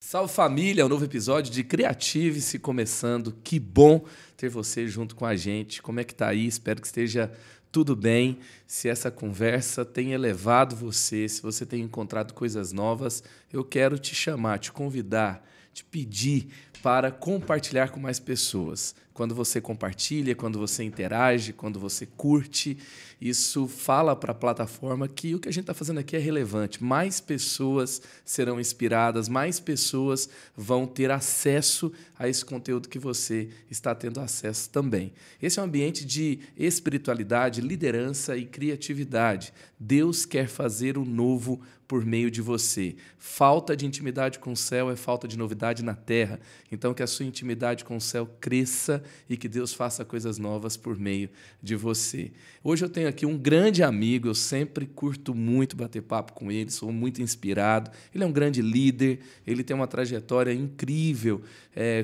Salve família, um novo episódio de Creative-se começando. Que bom ter você junto com a gente. Como é que tá aí? Espero que esteja tudo bem. Se essa conversa tem elevado você, se você tem encontrado coisas novas, eu quero te chamar, te convidar, te pedir para compartilhar com mais pessoas. Quando você compartilha, quando você interage, quando você curte, isso fala para a plataforma que o que a gente está fazendo aqui é relevante. Mais pessoas serão inspiradas, mais pessoas vão ter acesso a esse conteúdo que você está tendo acesso também. Esse é um ambiente de espiritualidade, liderança e criatividade. Deus quer fazer o novo por meio de você. Falta de intimidade com o céu é falta de novidade na terra. Então, que a sua intimidade com o céu cresça e que Deus faça coisas novas por meio de você. Hoje eu tenho aqui um grande amigo, eu sempre curto muito bater papo com ele, sou muito inspirado. Ele é um grande líder, ele tem uma trajetória incrível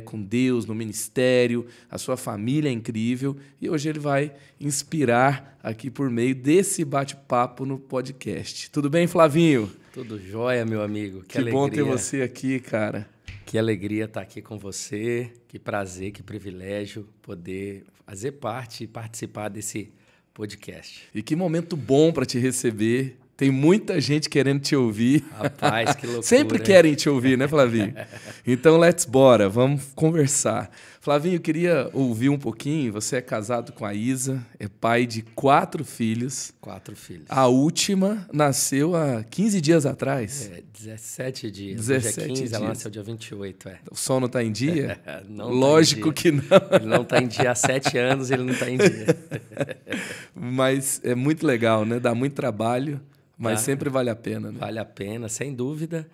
com Deus, no ministério, a sua família é incrível e hoje ele vai inspirar aqui por meio desse bate-papo no podcast. Tudo bem, Flavinho? Tudo jóia, meu amigo. Que alegria. Bom ter você aqui, cara. Que alegria estar aqui com você. Que prazer, que privilégio poder fazer parte e participar desse podcast. E que momento bom para te receber. Tem muita gente querendo te ouvir. Rapaz, que loucura. Sempre querem te ouvir, né, Flavinho? Então, bora, vamos conversar. Flavinho, eu queria ouvir um pouquinho. Você é casado com a Isa, é pai de 4 filhos. 4 filhos. A última nasceu há 15 dias atrás. 17 dias. 17 dia 15, dias. Ela nasceu dia 28, O sol não está em dia? Não Lógico tá em dia. que não. Ele não está em dia há 7 anos, ele não está em dia. Mas é muito legal, né? Dá muito trabalho. Mas sempre vale a pena, né? Vale a pena, sem dúvida.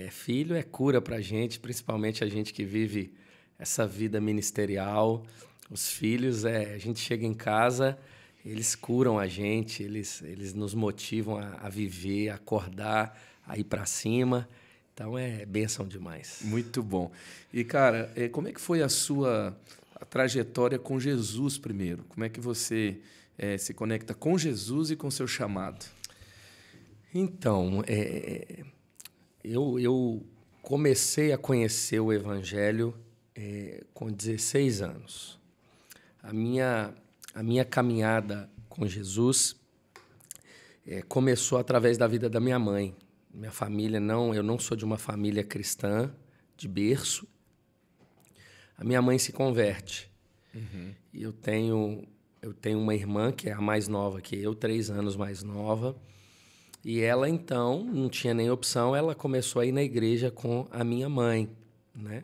Filho é cura para a gente, principalmente a gente que vive essa vida ministerial. Os filhos, a gente chega em casa, eles curam a gente, eles nos motivam a viver, a acordar, a ir para cima. Então, é bênção demais. Muito bom. E, cara, como é que foi a sua trajetória com Jesus primeiro? Como é que você se conecta com Jesus e com seu chamado? Então, eu comecei a conhecer o Evangelho com 16 anos. A minha caminhada com Jesus começou através da vida da minha mãe. Minha família eu não sou de uma família cristã, de berço. A minha mãe se converte. Uhum. E eu tenho uma irmã que é a mais nova que eu, 3 anos mais nova. E ela, então, não tinha nem opção, ela começou a ir na igreja com a minha mãe, né?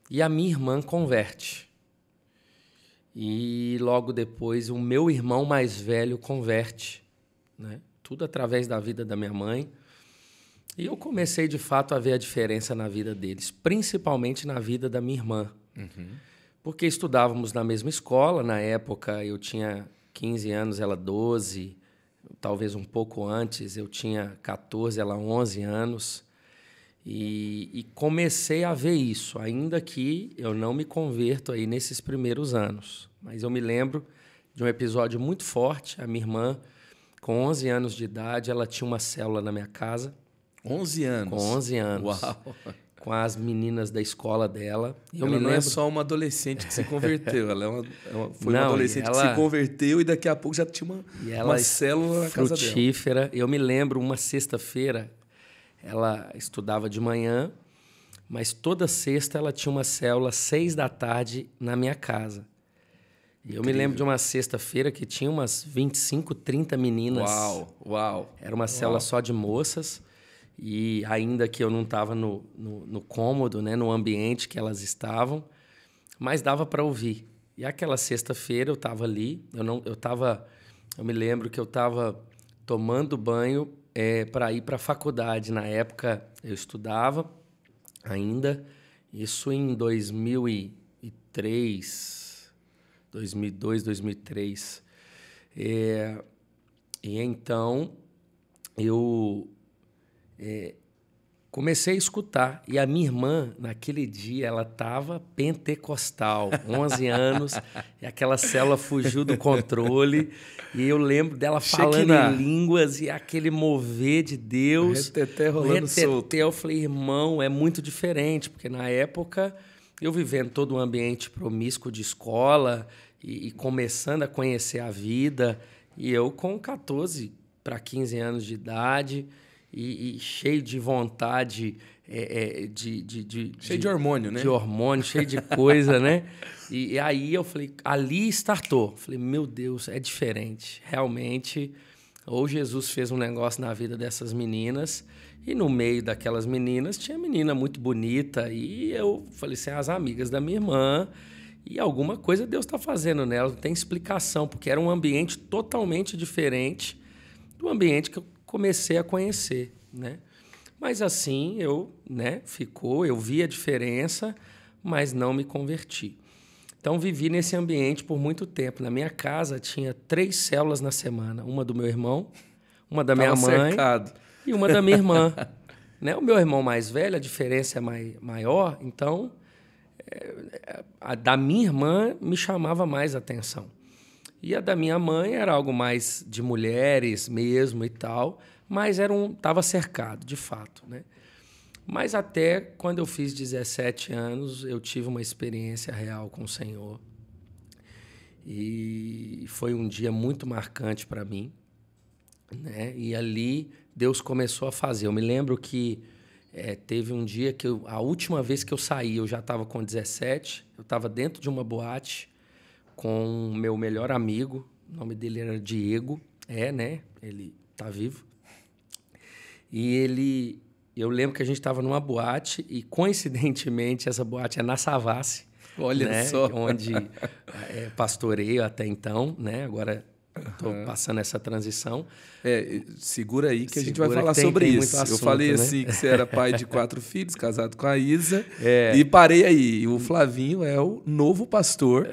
E a minha irmã converte. E logo depois o meu irmão mais velho converte, né? Tudo através da vida da minha mãe. E eu comecei, de fato, a ver a diferença na vida deles, principalmente na vida da minha irmã. Uhum. Porque estudávamos na mesma escola, na época eu tinha 15 anos, ela 12, talvez um pouco antes, eu tinha 14, ela 11 anos. E comecei a ver isso, ainda que eu não me converto aí nesses primeiros anos. Mas eu me lembro de um episódio muito forte. A minha irmã, com 11 anos de idade, ela tinha uma célula na minha casa. 11 anos? Com 11 anos. Uau! Com as meninas da escola dela. Ela não é só uma adolescente que se converteu, ela foi uma adolescente que se converteu e daqui a pouco já tinha uma célula na casa dela. Frutífera. Eu me lembro, uma sexta-feira, ela estudava de manhã, mas toda sexta ela tinha uma célula às 6 da tarde na minha casa. E eu me lembro de uma sexta-feira que tinha umas 25, 30 meninas. Uau! Era uma célula só de moças. E ainda que eu não estava no cômodo, né, no ambiente que elas estavam, mas dava para ouvir. E aquela sexta-feira eu estava ali, eu me lembro que eu estava tomando banho para ir para a faculdade. Na época eu estudava ainda, isso em 2003, 2002, 2003. E então eu comecei a escutar. E a minha irmã, naquele dia, ela estava pentecostal, 11 anos, e aquela célula fugiu do controle. E eu lembro dela falando em línguas e aquele mover de Deus. O reteté rolando solto. Eu falei, irmão, é muito diferente, porque na época eu vivendo todo um ambiente promíscuo de escola e começando a conhecer a vida, e eu com 14 para 15 anos de idade e cheio de vontade, cheio de hormônio, né? De hormônio, cheio de coisa, né? E aí eu falei, ali startou. Falei, meu Deus, é diferente. Realmente, ou Jesus fez um negócio na vida dessas meninas, e no meio daquelas meninas tinha menina muito bonita, e eu falei assim, as amigas da minha irmã, e alguma coisa Deus está fazendo nela, não tem explicação, porque era um ambiente totalmente diferente do ambiente que eu comecei a conhecer, né? Mas assim, eu vi a diferença, mas não me converti. Então, vivi nesse ambiente por muito tempo. Na minha casa, tinha 3 células na semana. Uma do meu irmão, uma da minha mãe e uma da minha irmã. Né? O meu irmão mais velho, a diferença é maior, então a da minha irmã me chamava mais atenção. E a da minha mãe era algo mais de mulheres mesmo e tal, mas estava cercado, de fato, né? Mas até quando eu fiz 17 anos, eu tive uma experiência real com o Senhor. E foi um dia muito marcante para mim, né? E ali Deus começou a fazer. Eu me lembro que teve um dia que a última vez que eu saí, eu já estava com 17, eu estava dentro de uma boate com o meu melhor amigo, o nome dele era Diego, né? Ele está vivo. E eu lembro que a gente estava numa boate e, coincidentemente, essa boate é na Savassi. Olha, né? Só. Onde pastoreio até então, né? Agora estou passando essa transição. Segura aí que a gente vai falar sobre isso. Assunto, eu falei, né? Assim que você era pai de 4 filhos, casado com a Isa, e parei aí. E o Flavinho é o novo pastor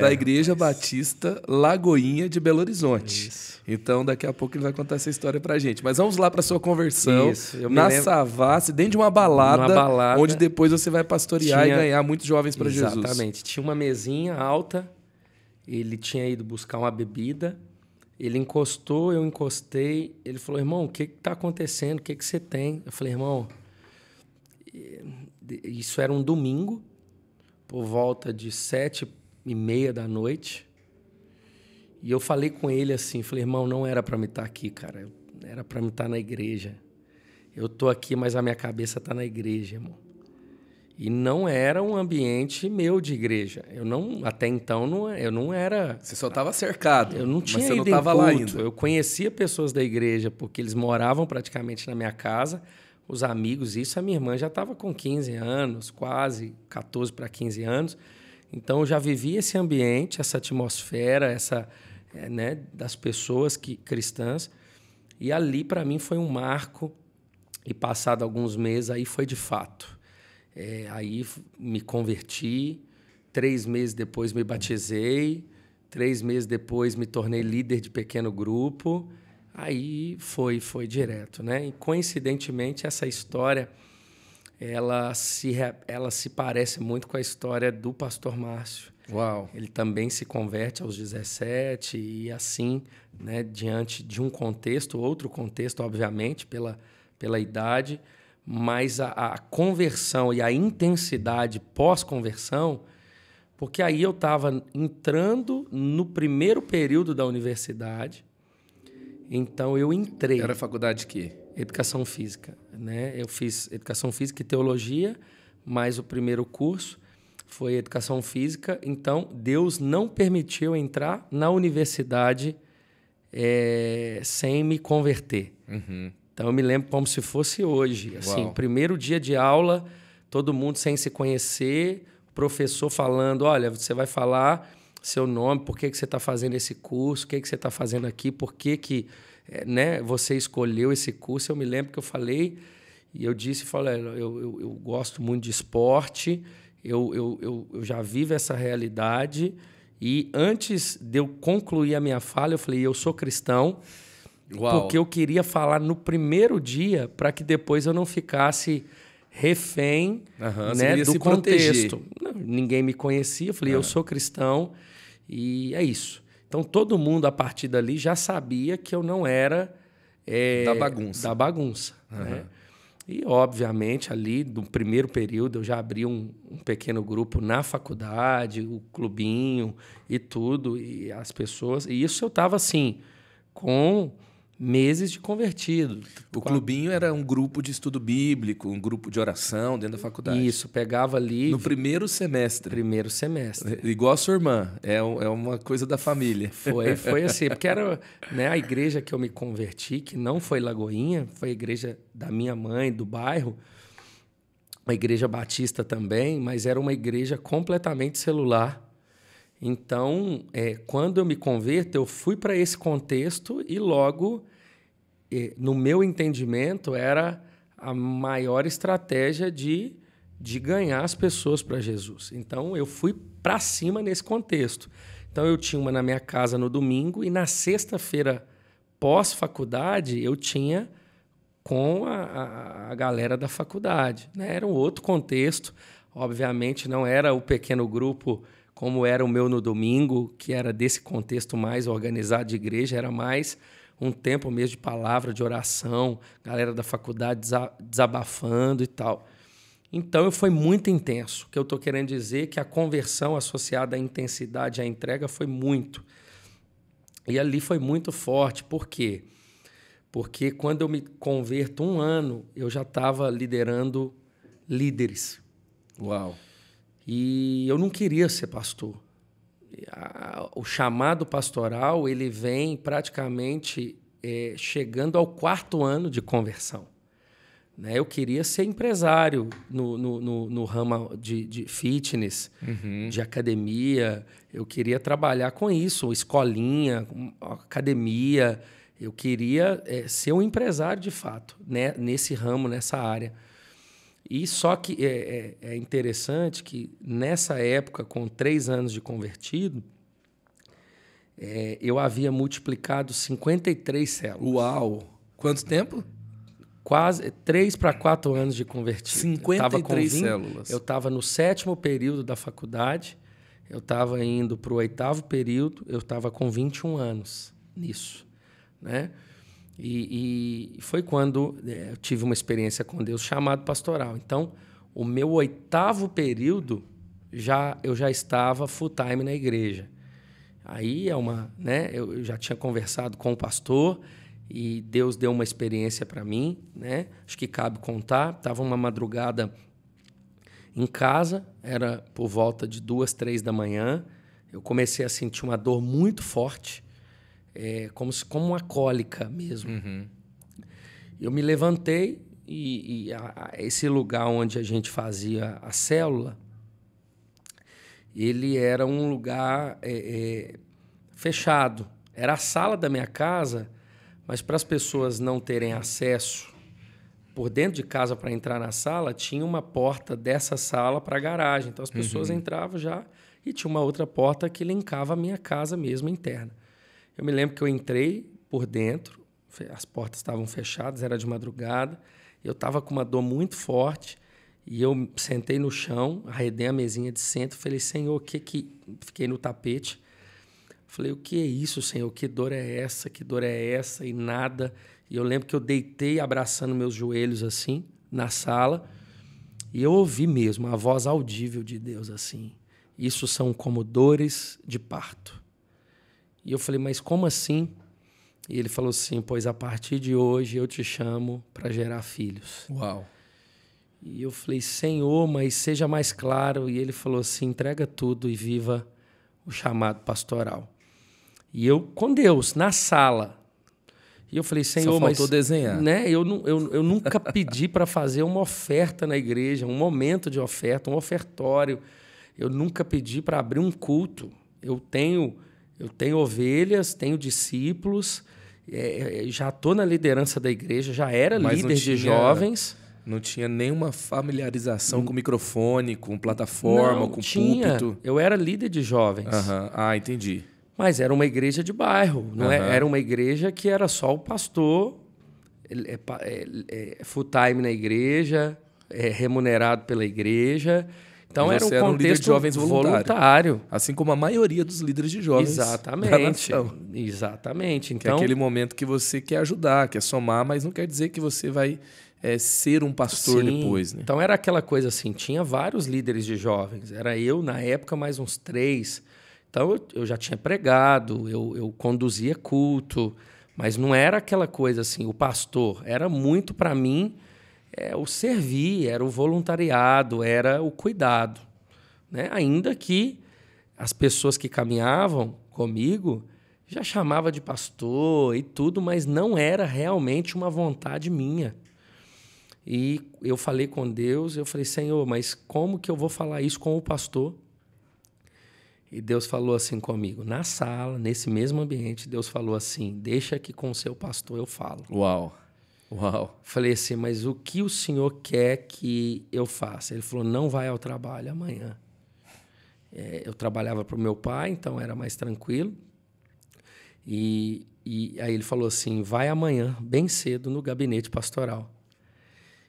da Igreja Batista Lagoinha de Belo Horizonte. Isso. Então, daqui a pouco ele vai contar essa história pra gente. Mas vamos lá para sua conversão na Savassi, dentro de uma balada, onde depois você vai pastorear e ganhar muitos jovens para Jesus. Exatamente. Tinha uma mesinha alta, ele tinha ido buscar uma bebida, ele encostou, eu encostei, ele falou, irmão, o que está acontecendo? O que você tem? Eu falei, irmão, isso era um domingo, por volta de 7:30 da noite, e eu falei com ele assim, falei, irmão, não era para me estar aqui, cara, era para me estar na igreja. Eu estou aqui, mas a minha cabeça está na igreja, irmão. E não era um ambiente meu de igreja. Até então, eu não era... Você só estava cercado, eu não tinha mas você ido não estava lá ainda. Eu conhecia pessoas da igreja, porque eles moravam praticamente na minha casa, os amigos, isso a minha irmã já estava com 15 anos, quase 14 para 15 anos. Então, eu já vivia esse ambiente, essa atmosfera, né, das pessoas cristãs. E ali, para mim, foi um marco. E passado alguns meses, aí foi de fato. Aí me converti, 3 meses depois me batizei, 3 meses depois me tornei líder de pequeno grupo, aí foi direto, né? E coincidentemente essa história ela se parece muito com a história do pastor Márcio. Uau. Ele também se converte aos 17 e assim, né, diante de um contexto, outro contexto, obviamente, pela idade, mas a conversão e a intensidade pós-conversão, porque aí eu estava entrando no primeiro período da universidade, então eu entrei... Era faculdade de quê? Educação Física, né? Eu fiz Educação Física e Teologia, mas o primeiro curso foi Educação Física, então Deus não permitiu entrar na universidade sem me converter. Uhum. Então, eu me lembro como se fosse hoje. Assim, primeiro dia de aula, todo mundo sem se conhecer, o professor falando, olha, você vai falar seu nome, por que você está fazendo esse curso, o que você está fazendo aqui, por que né, você escolheu esse curso. Eu me lembro que eu falei, e eu falei, eu gosto muito de esporte, eu já vivo essa realidade, e antes de eu concluir a minha fala, eu falei, eu sou cristão. Uau. Porque eu queria falar no primeiro dia para que depois eu não ficasse refém, né, do contexto. Não, ninguém me conhecia, eu falei, eu sou cristão e é isso. Então, todo mundo, a partir dali, já sabia que eu não era da bagunça. Né? E, obviamente, ali, no primeiro período, eu já abri um pequeno grupo na faculdade, o clubinho e tudo, e as pessoas... E isso eu estava, assim, com meses de convertido. O clubinho era um grupo de estudo bíblico, um grupo de oração dentro da faculdade. Isso, pegava ali... No primeiro semestre. Primeiro semestre. Igual a sua irmã, é uma coisa da família. Foi assim, porque era, né, a igreja que eu me converti, que não foi Lagoinha, foi a igreja da minha mãe, do bairro, uma igreja batista também, mas era uma igreja completamente celular. Então, quando eu me converto, eu fui para esse contexto e logo, no meu entendimento, era a maior estratégia de ganhar as pessoas para Jesus. Então, eu fui para cima nesse contexto. Então, eu tinha uma na minha casa no domingo e na sexta-feira, pós-faculdade, eu tinha com a galera da faculdade. Né? Era um outro contexto. Obviamente, não era o pequeno grupo como era o meu no domingo, que era desse contexto mais organizado de igreja, era mais um tempo mesmo de palavra, de oração, galera da faculdade desabafando e tal. Então, foi muito intenso. O que eu estou querendo dizer é que a conversão associada à intensidade, à entrega, foi muito. E ali foi muito forte. Por quê? Porque quando eu me converto 1 ano, eu já estava liderando líderes. Uau! E eu não queria ser pastor. O chamado pastoral ele vem praticamente chegando ao 4º ano de conversão. Né? Eu queria ser empresário no ramo de fitness, de academia. Eu queria trabalhar com isso, escolinha, academia. Eu queria ser um empresário de fato, né? Nesse ramo, nessa área. E só que é interessante que, nessa época, com 3 anos de convertido, eu havia multiplicado 53 células. Uau! Quanto tempo? Quase 3 para 4 anos de convertido. 53 células. Eu estava no 7º período da faculdade, eu estava indo para o 8º período, eu estava com 21 anos nisso, né? E foi quando eu tive uma experiência com Deus chamado pastoral. Então, o meu 8º período, eu já estava full time na igreja. Aí né, eu já tinha conversado com o pastor e Deus deu uma experiência para mim, né? Acho que cabe contar. Estava uma madrugada em casa, era por volta de 2, 3 da manhã. Eu comecei a sentir uma dor muito forte. Como uma cólica mesmo. Eu me levantei e esse lugar onde a gente fazia a célula, ele era um lugar fechado. Era a sala da minha casa, mas para as pessoas não terem acesso por dentro de casa para entrar na sala, tinha uma porta dessa sala para a garagem. Então, as pessoas entravam já e tinha uma outra porta que linkava a minha casa mesmo interna. Eu me lembro que eu entrei por dentro, as portas estavam fechadas, era de madrugada, eu estava com uma dor muito forte e eu sentei no chão, arredei a mesinha de centro, falei, Senhor, fiquei no tapete. Falei, o que é isso, Senhor? Que dor é essa? Que dor é essa? E nada. E eu lembro que eu deitei abraçando meus joelhos assim, na sala, e eu ouvi mesmo a voz audível de Deus assim, isso são como dores de parto. E eu falei, mas como assim? E ele falou assim, pois a partir de hoje eu te chamo para gerar filhos. Uau! E eu falei, Senhor, mas seja mais claro. E ele falou assim, entrega tudo e viva o chamado pastoral. E eu, com Deus, na sala. E eu falei, Senhor, só faltou desenhar. Né, eu nunca pedi para fazer uma oferta na igreja, um momento de oferta, um ofertório. Eu nunca pedi para abrir um culto. Eu tenho ovelhas, tenho discípulos, já estou na liderança da igreja, já era líder de jovens. Não tinha nenhuma familiarização com microfone, com plataforma, com púlpito? Eu era líder de jovens. Ah, entendi. Mas era uma igreja de bairro, não era uma igreja que era só o pastor, full time na igreja, remunerado pela igreja. Então era um líder contexto de jovens voluntário. Assim como a maioria dos líderes de jovens da nação. Exatamente. Então, que é aquele momento que você quer ajudar, quer somar, mas não quer dizer que você vai ser um pastor depois. Né? Então era aquela coisa assim, tinha vários líderes de jovens. Era eu, na época, mais uns 3. Então eu já tinha pregado, eu conduzia culto, mas não era aquela coisa assim, o pastor. Era muito para mim o servir, era o voluntariado, era o cuidado. Né? Ainda que as pessoas que caminhavam comigo já chamavam de pastor e tudo, mas não era realmente uma vontade minha. E eu falei com Deus, eu falei, Senhor, mas como que eu vou falar isso com o pastor? E Deus falou assim comigo, na sala, nesse mesmo ambiente, Deus falou assim, deixa que com o seu pastor eu falo. Uau! Falei assim, mas o que o senhor quer que eu faça? Ele falou, não vai ao trabalho amanhã. Eu trabalhava para o meu pai, então era mais tranquilo. E aí ele falou assim, vai amanhã, bem cedo, no gabinete pastoral.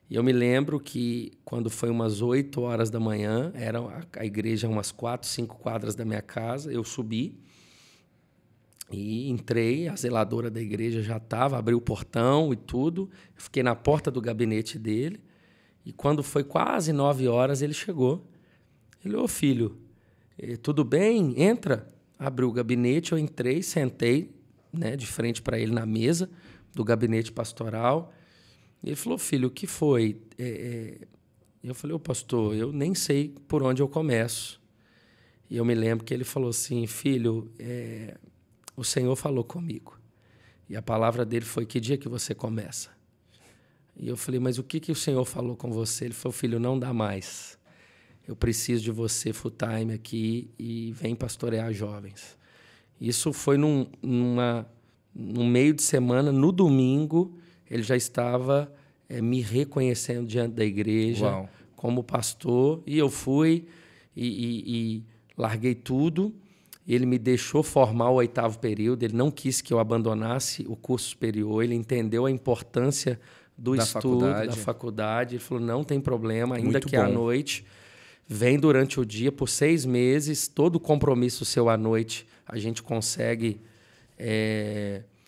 E eu me lembro que quando foi umas 8 horas da manhã, era a igreja umas 4, 5 quadras da minha casa, eu subi e entrei, a zeladora da igreja já estava, abri o portão e tudo, eu fiquei na porta do gabinete dele, e quando foi quase 9 horas, ele chegou. Ele, ô filho, tudo bem? Entra. Abriu o gabinete, eu entrei, sentei, né, de frente para ele na mesa do gabinete pastoral. Ele falou, filho, o que foi? Eu falei, ô pastor, eu nem sei por onde eu começo. E eu me lembro que ele falou assim, filho, o Senhor falou comigo. E a palavra dele foi, que dia que você começa? E eu falei, mas o que o Senhor falou com você? Ele falou, filho, não dá mais. Eu preciso de você full time aqui e vem pastorear jovens. Isso foi num meio de semana, no domingo, ele já estava me reconhecendo diante da igreja como pastor. E eu fui e larguei tudo. Ele me deixou formar o 8º período. Ele não quis que eu abandonasse o curso superior. Ele entendeu a importância do estudo, da faculdade. Ele falou, não tem problema, ainda que à noite. Vem durante o dia por 6 meses. Todo compromisso seu à noite a gente consegue...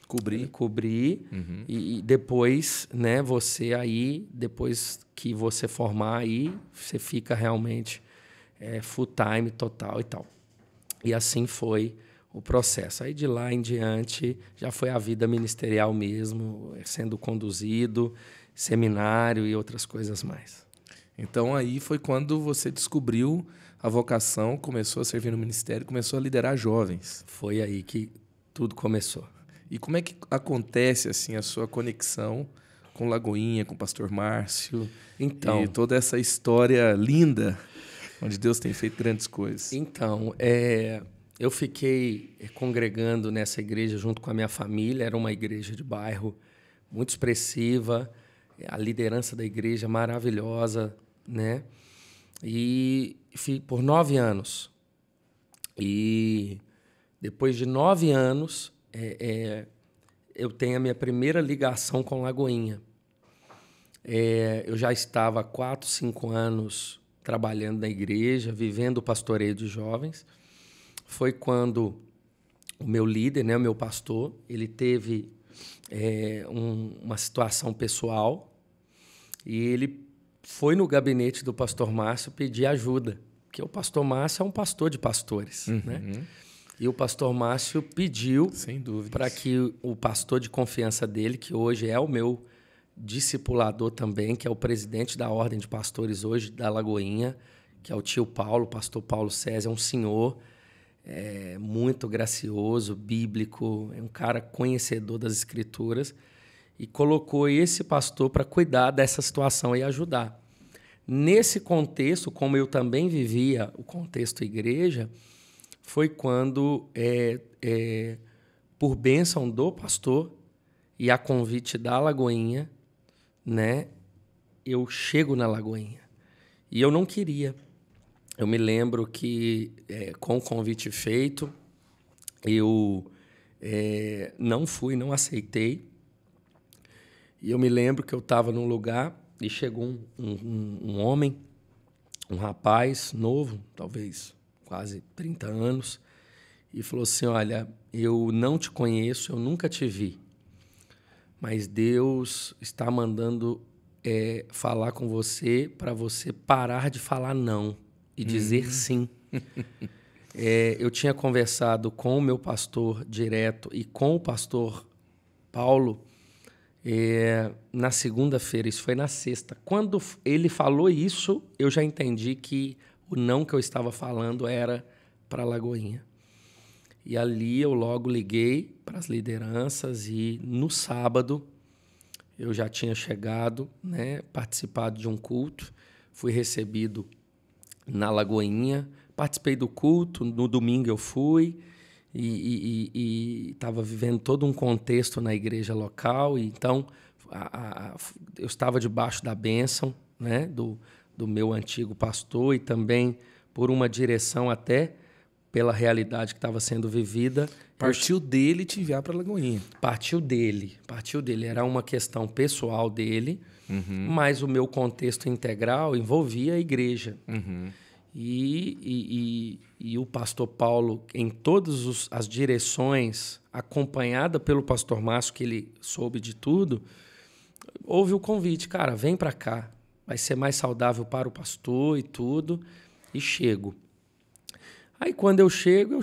cobrir e depois, né, você aí, depois que você formar aí, você fica realmente full time, total e tal. E assim foi o processo. Aí de lá em diante já foi a vida ministerial mesmo, sendo conduzido, seminário e outras coisas mais. Então aí foi quando você descobriu a vocação, começou a servir no ministério, começou a liderar jovens. Foi aí que tudo começou. E como é que acontece assim a sua conexão com Lagoinha, com o pastor Márcio? Então, e toda essa história linda, onde Deus tem feito grandes coisas. Então, eu fiquei congregando nessa igreja junto com a minha família. Era uma igreja de bairro muito expressiva, a liderança da igreja maravilhosa, né? E por 9 anos. E depois de 9 anos... eu tenho a minha primeira ligação com Lagoinha. Eu já estava há 4, 5 anos trabalhando na igreja, vivendo o pastoreio de jovens. Foi quando o meu líder, né, o meu pastor, ele teve uma situação pessoal e ele foi no gabinete do pastor Márcio pedir ajuda, porque o pastor Márcio é um pastor de pastores, né? E o pastor Márcio pediu para que o pastor de confiança dele, que hoje é o meu discipulador também, que é o presidente da Ordem de Pastores hoje da Lagoinha, que é o tio Paulo, o pastor Paulo César, é um senhor muito gracioso, bíblico, é um cara conhecedor das Escrituras, e colocou esse pastor para cuidar dessa situação e ajudar. Nesse contexto, como eu também vivia o contexto igreja, foi quando, por bênção do pastor e a convite da Lagoinha, né, eu chego na Lagoinha. E eu não queria. Eu me lembro que, com o convite feito, eu não fui, não aceitei. E eu me lembro que eu estava num lugar e chegou um homem, um rapaz novo, talvez quase 30 anos, e falou assim, olha, eu não te conheço, eu nunca te vi, mas Deus está mandando falar com você para você parar de falar não e dizer sim. Eu tinha conversado com o meu pastor direto e com o pastor Paulo na segunda-feira, isso foi na sexta. Quando ele falou isso, eu já entendi que o não que eu estava falando era para Lagoinha. E ali eu logo liguei para as lideranças e no sábado eu já tinha chegado, né, participado de um culto, fui recebido na Lagoinha, participei do culto, no domingo eu fui e estava vivendo todo um contexto na igreja local, e então eu estava debaixo da bênção, né, do meu antigo pastor e também por uma direção até pela realidade que estava sendo vivida. Partiu dele te enviar para Lagoinha. Partiu dele. Era uma questão pessoal dele, mas o meu contexto integral envolvia a igreja. E o pastor Paulo, em todas as direções, acompanhada pelo pastor Márcio, que ele soube de tudo, houve o convite, cara, vem para cá, vai ser mais saudável para o pastor e tudo, e chego. Aí, quando eu chego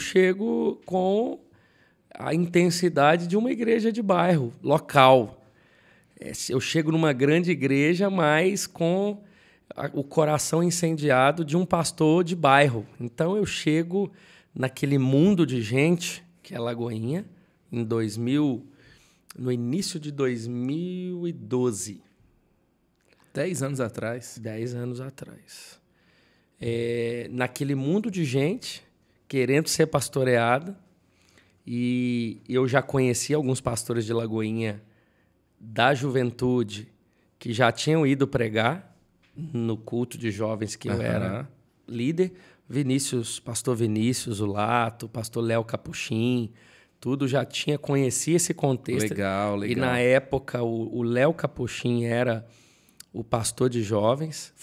com a intensidade de uma igreja de bairro, local. Eu chego numa grande igreja, mas com o coração incendiado de um pastor de bairro. Então, eu chego naquele mundo de gente, que é Lagoinha, no início de 2012. 10 anos atrás. 10 anos atrás. Naquele mundo de gente querendo ser pastoreada, e eu já conheci alguns pastores de Lagoinha da juventude que já tinham ido pregar no culto de jovens que eu era líder. Pastor Vinícius, o Lato, pastor Léo Capuchin, tudo já conhecia esse contexto. Legal. E na época o Léo Capuchin era o pastor de jovens,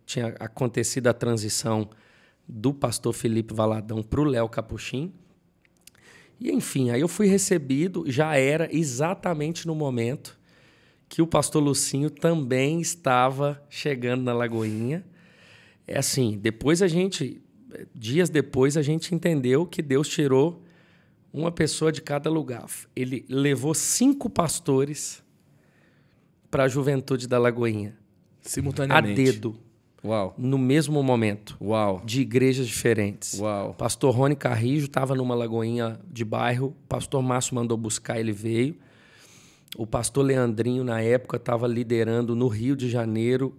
tinha acontecido a transição do pastor Felipe Valadão para o Léo Capuchin. E, enfim, aí eu fui recebido, já era exatamente no momento que o pastor Lucinho também estava chegando na Lagoinha. Dias depois, a gente entendeu que Deus tirou uma pessoa de cada lugar. Ele levou 5 pastores para a juventude da Lagoinha. Simultaneamente. A dedo. Uau. No mesmo momento. Uau. De igrejas diferentes. Uau. O pastor Rony Carrijo estava numa Lagoinha de bairro. O pastor Márcio mandou buscar, ele veio. O pastor Leandrinho, na época, estava liderando no Rio de Janeiro.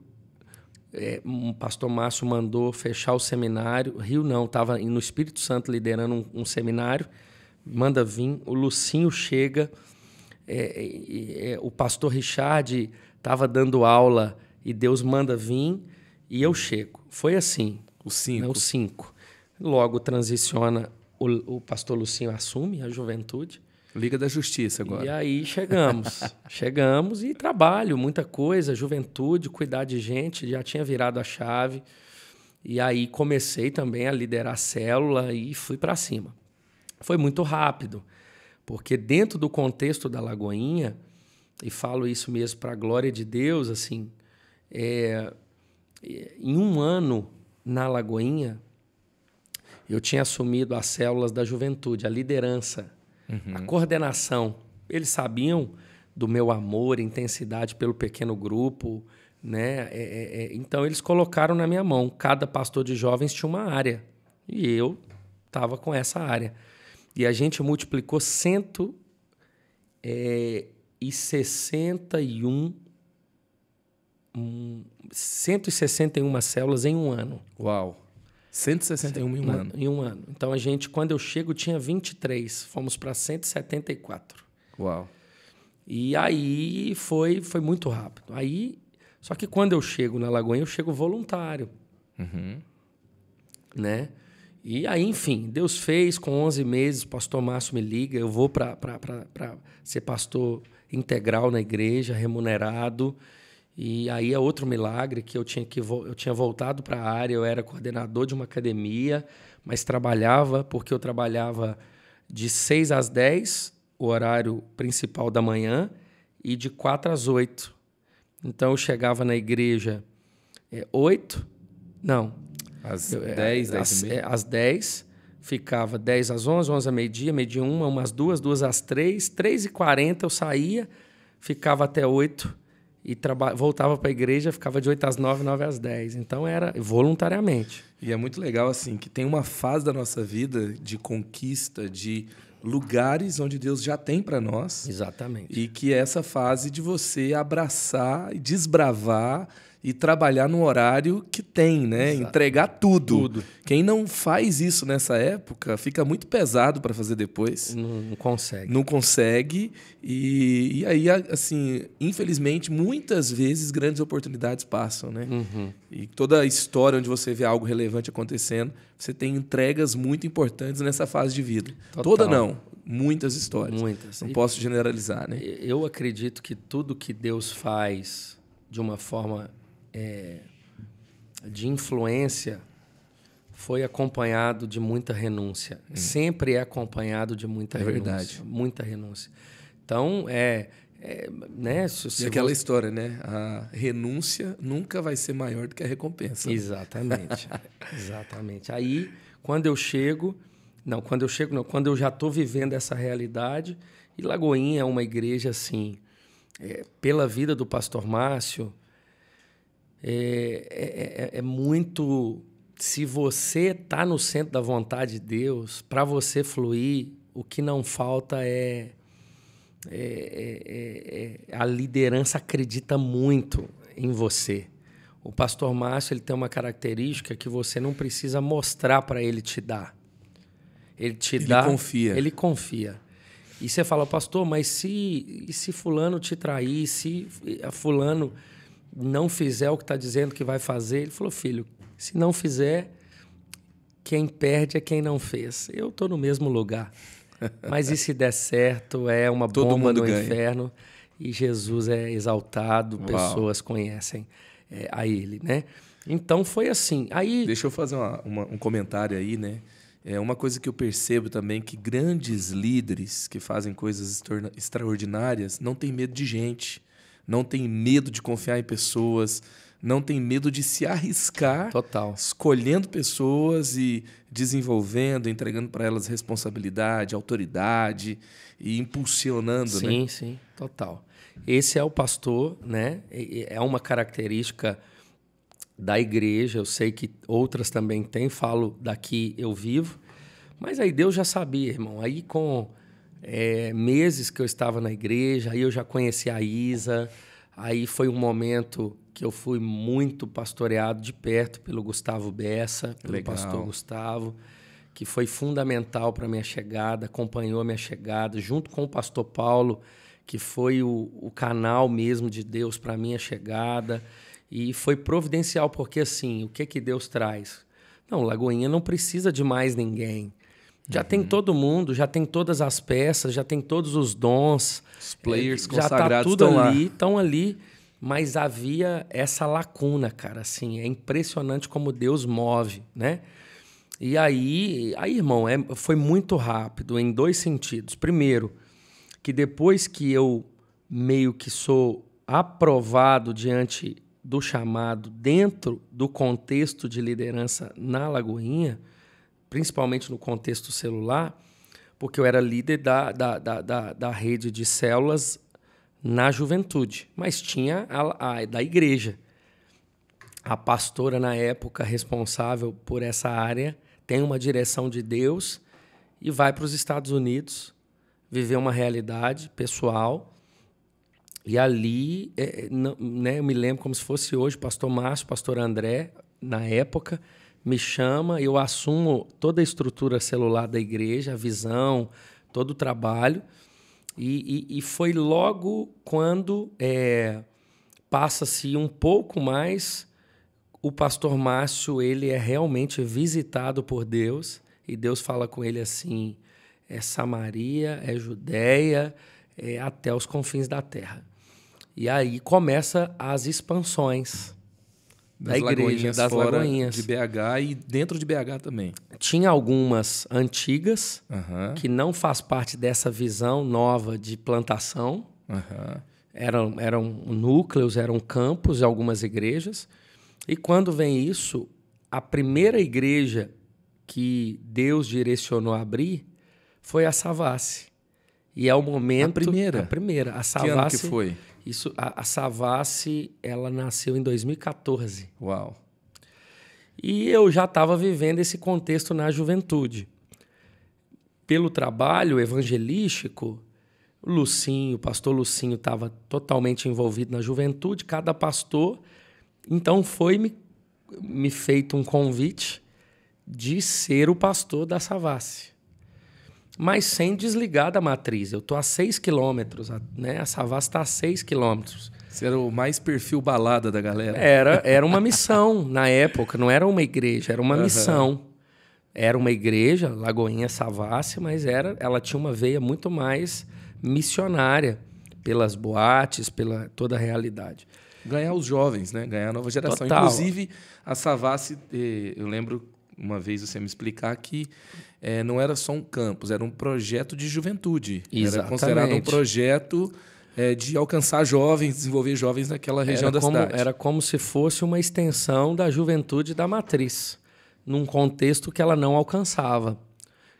O pastor Márcio mandou fechar o seminário. Rio não, estava no Espírito Santo liderando um seminário. Manda vir. O Lucinho chega. O pastor Richard estava dando aula e Deus manda vir. E eu chego. Foi assim. Os 5. Né, os 5. Logo transiciona, o pastor Lucinho assume a juventude. Liga da Justiça agora. E aí chegamos. Chegamos e trabalho, muita coisa, juventude, cuidar de gente, já tinha virado a chave. E aí comecei também a liderar a célula e fui para cima. Foi muito rápido, porque dentro do contexto da Lagoinha, e falo isso mesmo para a glória de Deus, assim, em um ano na Lagoinha, eu tinha assumido as células da juventude, a liderança, a coordenação. Eles sabiam do meu amor, intensidade pelo pequeno grupo, né? Então, eles colocaram na minha mão. Cada pastor de jovens tinha uma área. E eu estava com essa área. E a gente multiplicou 161 células em um ano. Uau! 161 em um ano. Em um ano. Então, quando eu chego, tinha 23. Fomos para 174. Uau! E aí foi muito rápido. Só que quando eu chego na Lagoinha, eu chego voluntário. Né? E aí, enfim, Deus fez, com 11 meses, o pastor Márcio me liga, eu vou para ser pastor integral na igreja, remunerado. E aí é outro milagre, que eu tinha voltado para a área, eu era coordenador de uma academia, mas porque eu trabalhava de 6 às 10, o horário principal da manhã, e de 4 às 8. Então eu chegava na igreja 8, não... Às 10, 10 e meia? Às 10, ficava 10 às 11, 11 a meio-dia, meio-dia 1, umas 2, 2 às 3, 3h40 eu saía, ficava até 8 e voltava para a igreja, ficava de 8 às 9, 9 às 10. Então era voluntariamente. E é muito legal assim que tem uma fase da nossa vida de conquista, de lugares onde Deus já tem para nós. Exatamente. E que é essa fase de você abraçar e desbravar e trabalhar no horário que tem, né? Exato. Entregar tudo. Quem não faz isso nessa época fica muito pesado para fazer depois. Não consegue. Não consegue. E aí, assim, infelizmente, muitas vezes grandes oportunidades passam, né? Uhum. E toda a história onde você vê algo relevante acontecendo, você tem entregas muito importantes nessa fase de vida. Total. Toda não. Muitas histórias. Muitas. Não posso generalizar, né? Eu acredito que tudo que Deus faz de uma forma de influência foi acompanhado de muita renúncia. Sempre é acompanhado de muita renúncia. Verdade. Muita renúncia. Então, né? E aquela história, né? A renúncia nunca vai ser maior do que a recompensa. Exatamente. Exatamente. Aí, quando eu já estou vivendo essa realidade, e Lagoinha é uma igreja, assim, pela vida do pastor Márcio, é muito... Se você está no centro da vontade de Deus, para você fluir, o que não falta a liderança acredita muito em você. O pastor Márcio, ele tem uma característica que você não precisa mostrar para ele te dar. Ele confia. Ele confia. E você fala, pastor, mas se fulano te trair, se fulano não fizer o que está dizendo que vai fazer? Ele falou, filho, se não fizer, quem perde é quem não fez. Eu estou no mesmo lugar. Mas e se der certo, é uma bomba no inferno e Jesus é exaltado, Uau. Pessoas conhecem a ele, né? Então foi assim. Aí... Deixa eu fazer um comentário aí, né? É uma coisa que eu percebo também, que grandes líderes que fazem coisas extraordinárias não têm medo de gente, não têm medo de confiar em pessoas, não têm medo de se arriscar. Total. Escolhendo pessoas e desenvolvendo, entregando para elas responsabilidade, autoridade e impulsionando, né? Sim, sim, total. Esse é o pastor, né? É uma característica da igreja. Eu sei que outras também têm, falo daqui eu vivo, mas aí Deus já sabia, irmão. Aí com meses que eu estava na igreja, aí eu já conheci a Isa, aí foi um momento que eu fui muito pastoreado de perto pelo Gustavo Bessa, pelo Legal. pastor Gustavo, que foi fundamental para a minha chegada, acompanhou a minha chegada, junto com o pastor Paulo, que foi o canal mesmo de Deus para a minha chegada. E foi providencial, porque assim, o que Deus traz? Não, Lagoinha não precisa de mais ninguém. Já tem todo mundo, já tem todas as peças, já tem todos os dons. Os players já consagrados tá tudo estão ali, lá. estão ali. Mas havia essa lacuna, cara. Assim, é impressionante como Deus move, né? E aí irmão, foi muito rápido em dois sentidos. Primeiro, que depois que eu meio que sou aprovado diante do chamado dentro do contexto de liderança na Lagoinha, principalmente no contexto celular, porque eu era líder da rede de células na juventude, mas tinha a da igreja. A pastora, na época, responsável por essa área, tem uma direção de Deus e vai para os Estados Unidos viver uma realidade pessoal. E ali, né, eu me lembro como se fosse hoje, pastor Márcio, pastor André, na época, me chama, eu assumo toda a estrutura celular da igreja, a visão, todo o trabalho. E foi logo quando passa-se um pouco mais o pastor Márcio, ele é realmente visitado por Deus, e Deus fala com ele assim, é Samaria, é Judéia, é até os confins da terra. E aí começa as expansões da igreja, das Lagoinhas. De BH e dentro de BH também. Tinha algumas antigas, que não faz parte dessa visão nova de plantação. Eram núcleos, eram campos de algumas igrejas. E quando vem isso, a primeira igreja que Deus direcionou a abrir foi a Savassi. E é o momento... A primeira. A Savassi, que ano que foi? A Savassi, ela nasceu em 2014. Uau! E eu já estava vivendo esse contexto na juventude. Pelo trabalho evangelístico, o pastor Lucinho estava totalmente envolvido na juventude, cada pastor... Então foi-me feito um convite de ser o pastor da Savassi. Mas sem desligar da matriz. Eu estou a 6 quilômetros, né? A Savassi está a 6 quilômetros. Você era o mais perfil balada da galera. Era uma missão na época, não era uma igreja, era uma missão. Era uma igreja, Lagoinha Savassi, mas ela tinha uma veia muito mais missionária, pelas boates, pela toda a realidade. Ganhar os jovens, né? Ganhar a nova geração. Total. Inclusive, a Savassi, eu lembro uma vez você me explicar que não era só um campus, era um projeto de juventude. Exatamente. Era considerado um projeto de alcançar jovens, desenvolver jovens naquela região da cidade. Era como se fosse uma extensão da juventude da matriz, num contexto que ela não alcançava,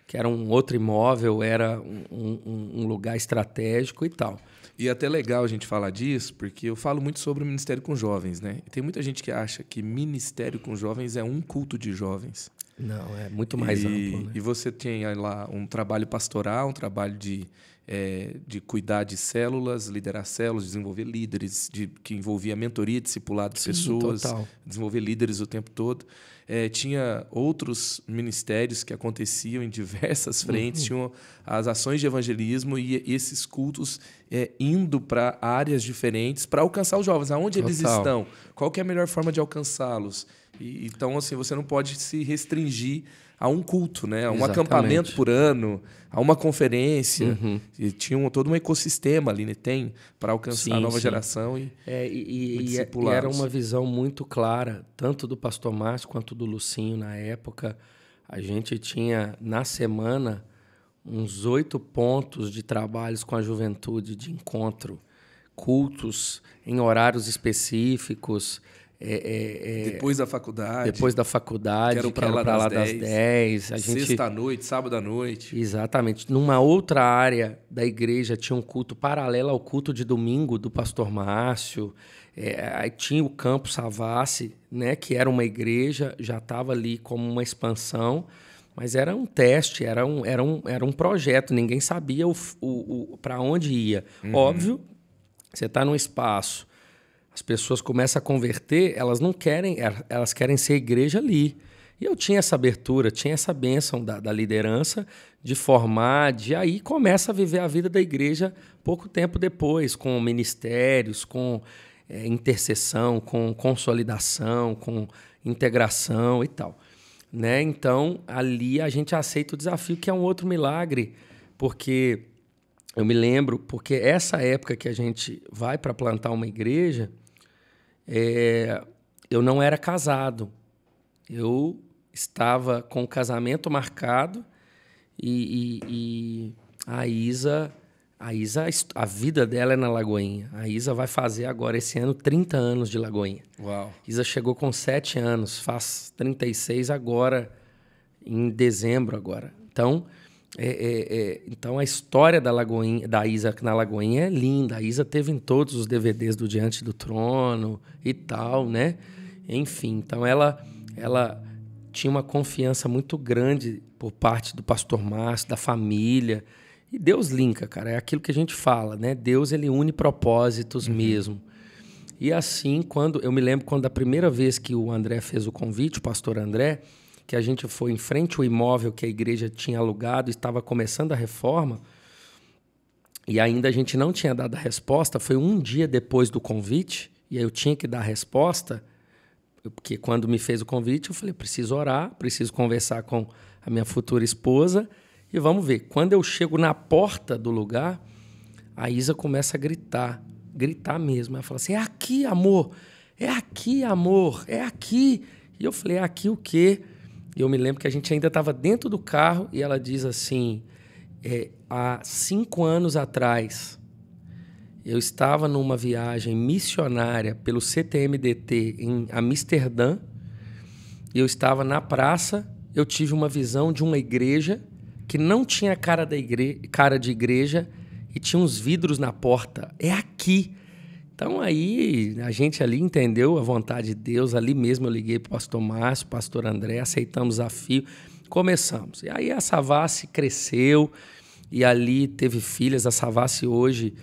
que era um outro imóvel, era um lugar estratégico e tal. E é até legal a gente falar disso, porque eu falo muito sobre o ministério com jovens, né? E tem muita gente que acha que ministério com jovens é um culto de jovens. Não, é muito mais amplo. Né? E você tem lá um trabalho pastoral, um trabalho de cuidar de células, liderar células, desenvolver líderes, que envolvia mentoria, discipulado de pessoas, total. desenvolver líderes o tempo todo. Tinha outros ministérios que aconteciam em diversas frentes, tinham as ações de evangelismo e esses cultos indo para áreas diferentes para alcançar os jovens. Aonde eles estão? Qual que é a melhor forma de alcançá-los? Então, assim, você não pode se restringir a um culto, né? A um acampamento por ano, a uma conferência. E tinha todo um ecossistema ali, né? Tem para alcançar a nova geração e era uma visão muito clara, tanto do pastor Márcio quanto do Lucinho na época. A gente tinha, na semana, uns 8 pontos de trabalhos com a juventude, de encontro, cultos em horários específicos. Depois da faculdade. Quero para lá das 10. Sexta-noite, sábado à noite. Exatamente. Numa outra área da igreja tinha um culto paralelo ao culto de domingo do pastor Márcio. Aí tinha o Campo Savassi, né, que era uma igreja, já estava ali como uma expansão, mas era um teste, era um projeto. Ninguém sabia para onde ia. Óbvio, você está num espaço... As pessoas começam a converter, elas não querem, elas querem ser igreja ali. E eu tinha essa abertura, tinha essa bênção da liderança de formar, de aí começa a viver a vida da igreja pouco tempo depois, com ministérios, com intercessão, com consolidação, com integração e tal. Né? Então, ali a gente aceita o desafio, que é um outro milagre, porque eu me lembro, porque essa época que a gente vai para plantar uma igreja... eu não era casado. Eu estava com o casamento marcado e a Isa, a vida dela é na Lagoinha. A Isa vai fazer agora, esse ano, 30 anos de Lagoinha. Uau. Isa chegou com 7 anos, faz 36 agora, em dezembro agora. Então... Então a história da Isa na Lagoinha é linda. A Isa teve em todos os DVDs do Diante do Trono e tal, né? Enfim, então ela tinha uma confiança muito grande por parte do pastor Márcio, da família. E Deus linka, cara. É aquilo que a gente fala, né? Deus, ele une propósitos mesmo. E assim, eu me lembro quando a primeira vez que o André fez o convite, o pastor André, que a gente foi em frente ao imóvel que a igreja tinha alugado e estava começando a reforma, e ainda a gente não tinha dado a resposta, foi um dia depois do convite, e aí eu tinha que dar a resposta, Porque quando me fez o convite, eu falei, preciso orar, preciso conversar com a minha futura esposa e vamos ver. Quando eu chego na porta do lugar, a Isa começa a gritar mesmo. Ela fala assim, é aqui, amor, é aqui. E eu falei, é aqui o quê? E eu me lembro que a gente ainda estava dentro do carro e ela diz assim, há 5 anos atrás, eu estava numa viagem missionária pelo CTMDT em Amsterdã. Eu estava na praça, eu tive uma visão de uma igreja que não tinha cara de igreja e tinha uns vidros na porta. É aqui. Então aí a gente ali entendeu a vontade de Deus. Ali mesmo eu liguei para o pastor Márcio, pastor André, aceitamos o desafio, começamos. E aí a Savassi cresceu e ali teve filhas. A Savassi hoje...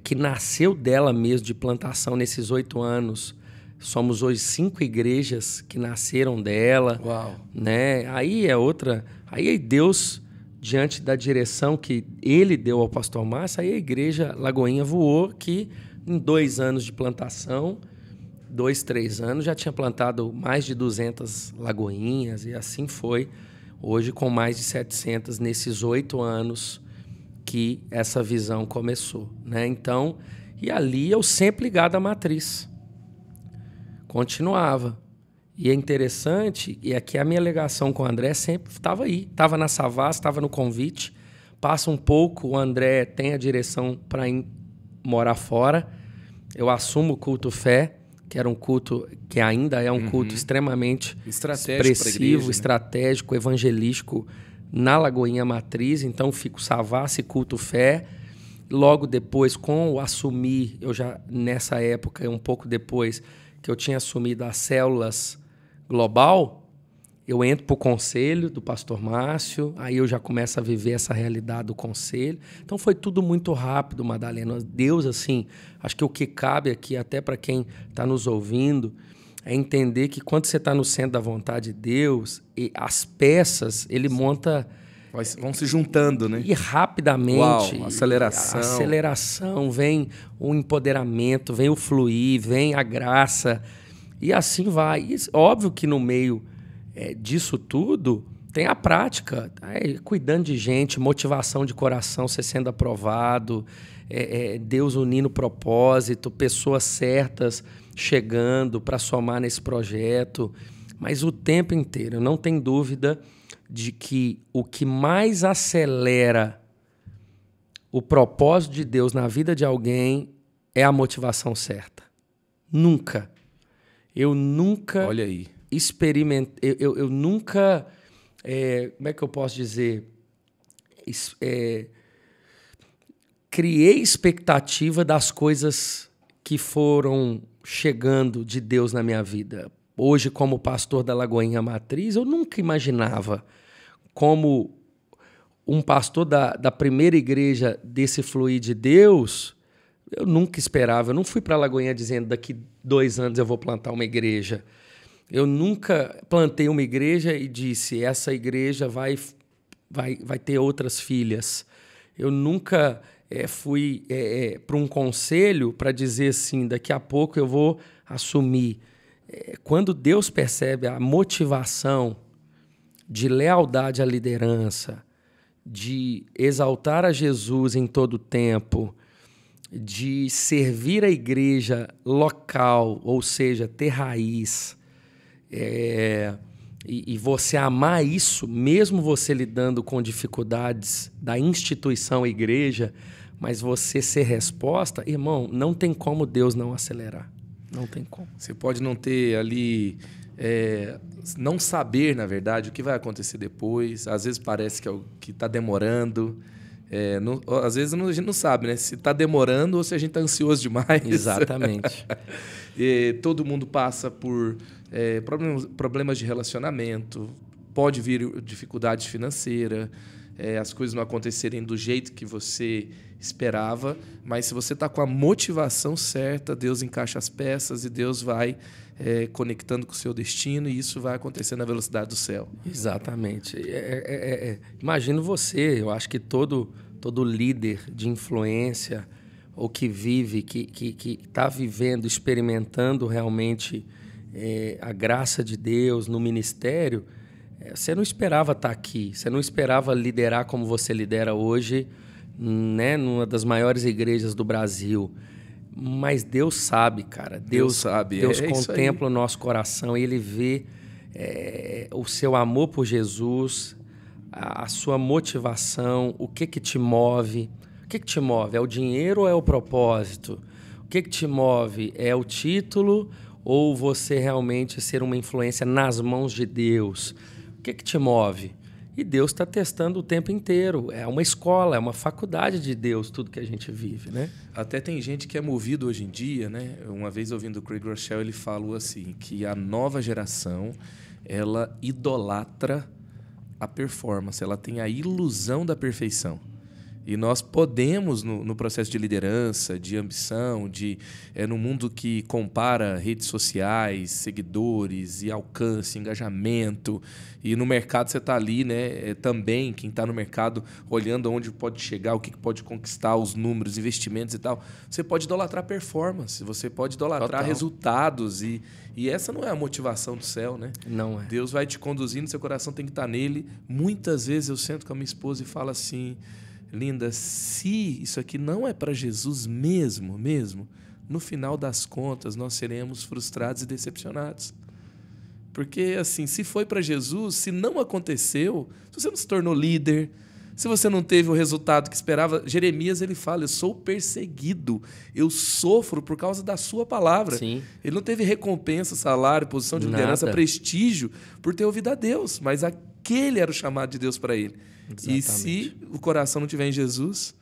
que nasceu dela mesmo, de plantação nesses 8 anos. Somos hoje 5 igrejas que nasceram dela. Uau. Né? Aí Deus, diante da direção que ele deu ao pastor Márcio, aí a igreja Lagoinha voou, que em 2 anos de plantação, 2, 3 anos, já tinha plantado mais de 200 lagoinhas, e assim foi. Hoje, com mais de 700 nesses 8 anos, que essa visão começou, né? Então, e ali eu sempre ligado à matriz. Continuava. E é interessante, e aqui a minha ligação com o André sempre estava aí. Estava na Savassi, estava no convite. Passa um pouco, o André tem a direção para ir morar fora. Eu assumo o culto fé, que era um culto que ainda é um culto extremamente expressivo, né? Estratégico, evangelístico, na Lagoinha Matriz. Então fico Savassi, culto fé. Logo depois, com o assumir, eu já nessa época, um pouco depois que eu tinha assumido as células global, eu entro para o conselho do pastor Márcio, aí eu já começo a viver essa realidade do conselho. Então foi tudo muito rápido, Madalena. Deus, assim, acho que o que cabe aqui, até para quem está nos ouvindo, é entender que quando você está no centro da vontade de Deus, e as peças, ele monta... Vão se juntando, né? E rapidamente... Uau, aceleração. A aceleração, vem o empoderamento, vem o fluir, vem a graça, e assim vai. E, óbvio que no meio disso tudo, tem a prática, cuidando de gente, motivação de coração, você sendo aprovado, Deus unindo propósito, pessoas certas chegando para somar nesse projeto, mas o tempo inteiro, não tem dúvida de que o que mais acelera o propósito de Deus na vida de alguém é a motivação certa. Nunca. Eu nunca Olha aí. experimentei, eu nunca, como é que eu posso dizer, criei expectativa das coisas que foram chegando de Deus na minha vida. Hoje, como pastor da Lagoinha Matriz, eu nunca imaginava como um pastor da primeira igreja desse fluir de Deus, eu nunca esperava. Eu não fui para a Lagoinha dizendo daqui 2 anos eu vou plantar uma igreja. Eu nunca plantei uma igreja e disse essa igreja vai ter outras filhas. Eu nunca fui para um conselho para dizer assim, daqui a pouco eu vou assumir. Quando Deus percebe a motivação de lealdade à liderança, de exaltar a Jesus em todo o tempo, de servir a igreja local, ou seja, ter raiz, e você amar isso, mesmo você lidando com dificuldades da instituição igreja, mas você ser resposta, irmão, não tem como Deus não acelerar. Não tem como. Você pode não ter ali... não saber, na verdade, o que vai acontecer depois. Às vezes parece que está demorando. Às vezes a gente não sabe, né? Se está demorando ou se a gente está ansioso demais. Exatamente. Todo mundo passa por problemas de relacionamento, pode vir dificuldade financeira, as coisas não acontecerem do jeito que você esperava, mas se você está com a motivação certa, Deus encaixa as peças e Deus vai conectando com o seu destino, e isso vai acontecer na velocidade do céu. Exatamente. Imagino você, eu acho que todo líder de influência ou que vive, que está vivendo, experimentando realmente a graça de Deus no ministério, você não esperava estar aqui, você não esperava liderar como você lidera hoje, né, numa das maiores igrejas do Brasil. Mas Deus sabe, cara. Deus sabe. Deus contempla o nosso coração e Ele vê o seu amor por Jesus, a sua motivação, o que te move. O que te move? É o dinheiro ou é o propósito? O que te move? É o título ou você realmente ser uma influência nas mãos de Deus? O que te move? E Deus está testando o tempo inteiro. É uma escola, é uma faculdade de Deus, tudo que a gente vive, né? Até tem gente que é movido hoje em dia, né? Uma vez ouvindo o Craig Rochelle, ele falou assim, que a nova geração, ela idolatra a performance, ela tem a ilusão da perfeição. E nós podemos, no processo de liderança, de ambição, no mundo que compara redes sociais, seguidores e alcance, engajamento, e no mercado você está ali, né, também, quem está no mercado, olhando aonde pode chegar, o que pode conquistar, os números, investimentos e tal. Você pode idolatrar performance, você pode idolatrar resultados, e essa não é a motivação do céu, né? Não é. Deus vai te conduzindo, seu coração tem que estar nele. Muitas vezes eu sento com a minha esposa e falo assim... Linda, se isso aqui não é para Jesus mesmo, no final das contas nós seremos frustrados e decepcionados. Porque, assim, se foi para Jesus, se não aconteceu, se você não se tornou líder, se você não teve o resultado que esperava, Jeremias, ele fala, eu sou perseguido, eu sofro por causa da sua palavra. Sim. Ele não teve recompensa, salário, posição de liderança, prestígio, por ter ouvido a Deus, mas aquele era o chamado de Deus para ele. Exatamente. E se o coração não estiver em Jesus,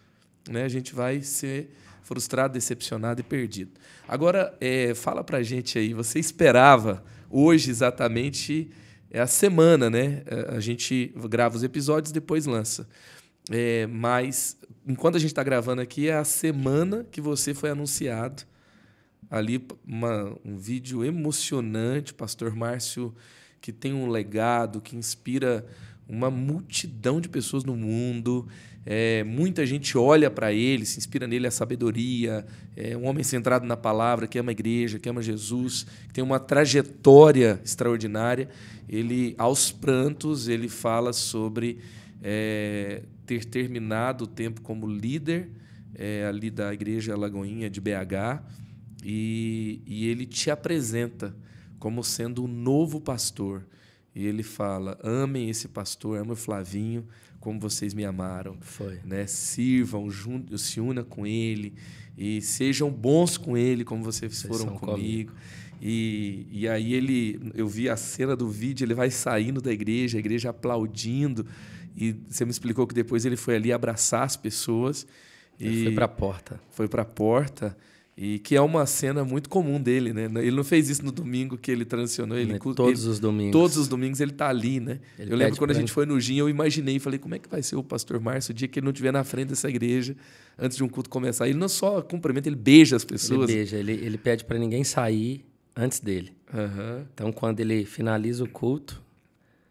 né, a gente vai ser frustrado, decepcionado e perdido. Agora, fala pra gente aí, você esperava hoje exatamente a semana, né? A gente grava os episódios e depois lança. Mas, enquanto a gente está gravando aqui, é a semana que você foi anunciado. Ali, um vídeo emocionante, Pastor Márcio, que tem um legado, que inspira uma multidão de pessoas no mundo. Muita gente olha para ele, se inspira nele a sabedoria. Um homem centrado na palavra, que ama a igreja, que ama Jesus, que tem uma trajetória extraordinária. Ele, aos prantos, ele fala sobre ter terminado o tempo como líder ali da Igreja Lagoinha de BH, e ele te apresenta como sendo um novo pastor. E ele fala, amem esse pastor, amem o Flavinho, como vocês me amaram. Foi. Né? Sirvam, se unam com ele, e sejam bons com ele, como vocês foram comigo. E aí eu vi a cena do vídeo, ele vai saindo da igreja, a igreja aplaudindo, e você me explicou que depois ele foi ali abraçar as pessoas. Ele foi para a porta. Foi para a porta. E que é uma cena muito comum dele, né? Ele não fez isso no domingo que ele transicionou. Todos os domingos. Todos os domingos ele está ali, né? Eu lembro quando a gente foi no GIM, eu imaginei, falei, como é que vai ser o pastor Márcio o dia que ele não estiver na frente dessa igreja, antes de um culto começar? Ele não só cumprimenta, ele beija as pessoas. Ele beija, ele pede para ninguém sair antes dele. Uhum. Então, quando ele finaliza o culto,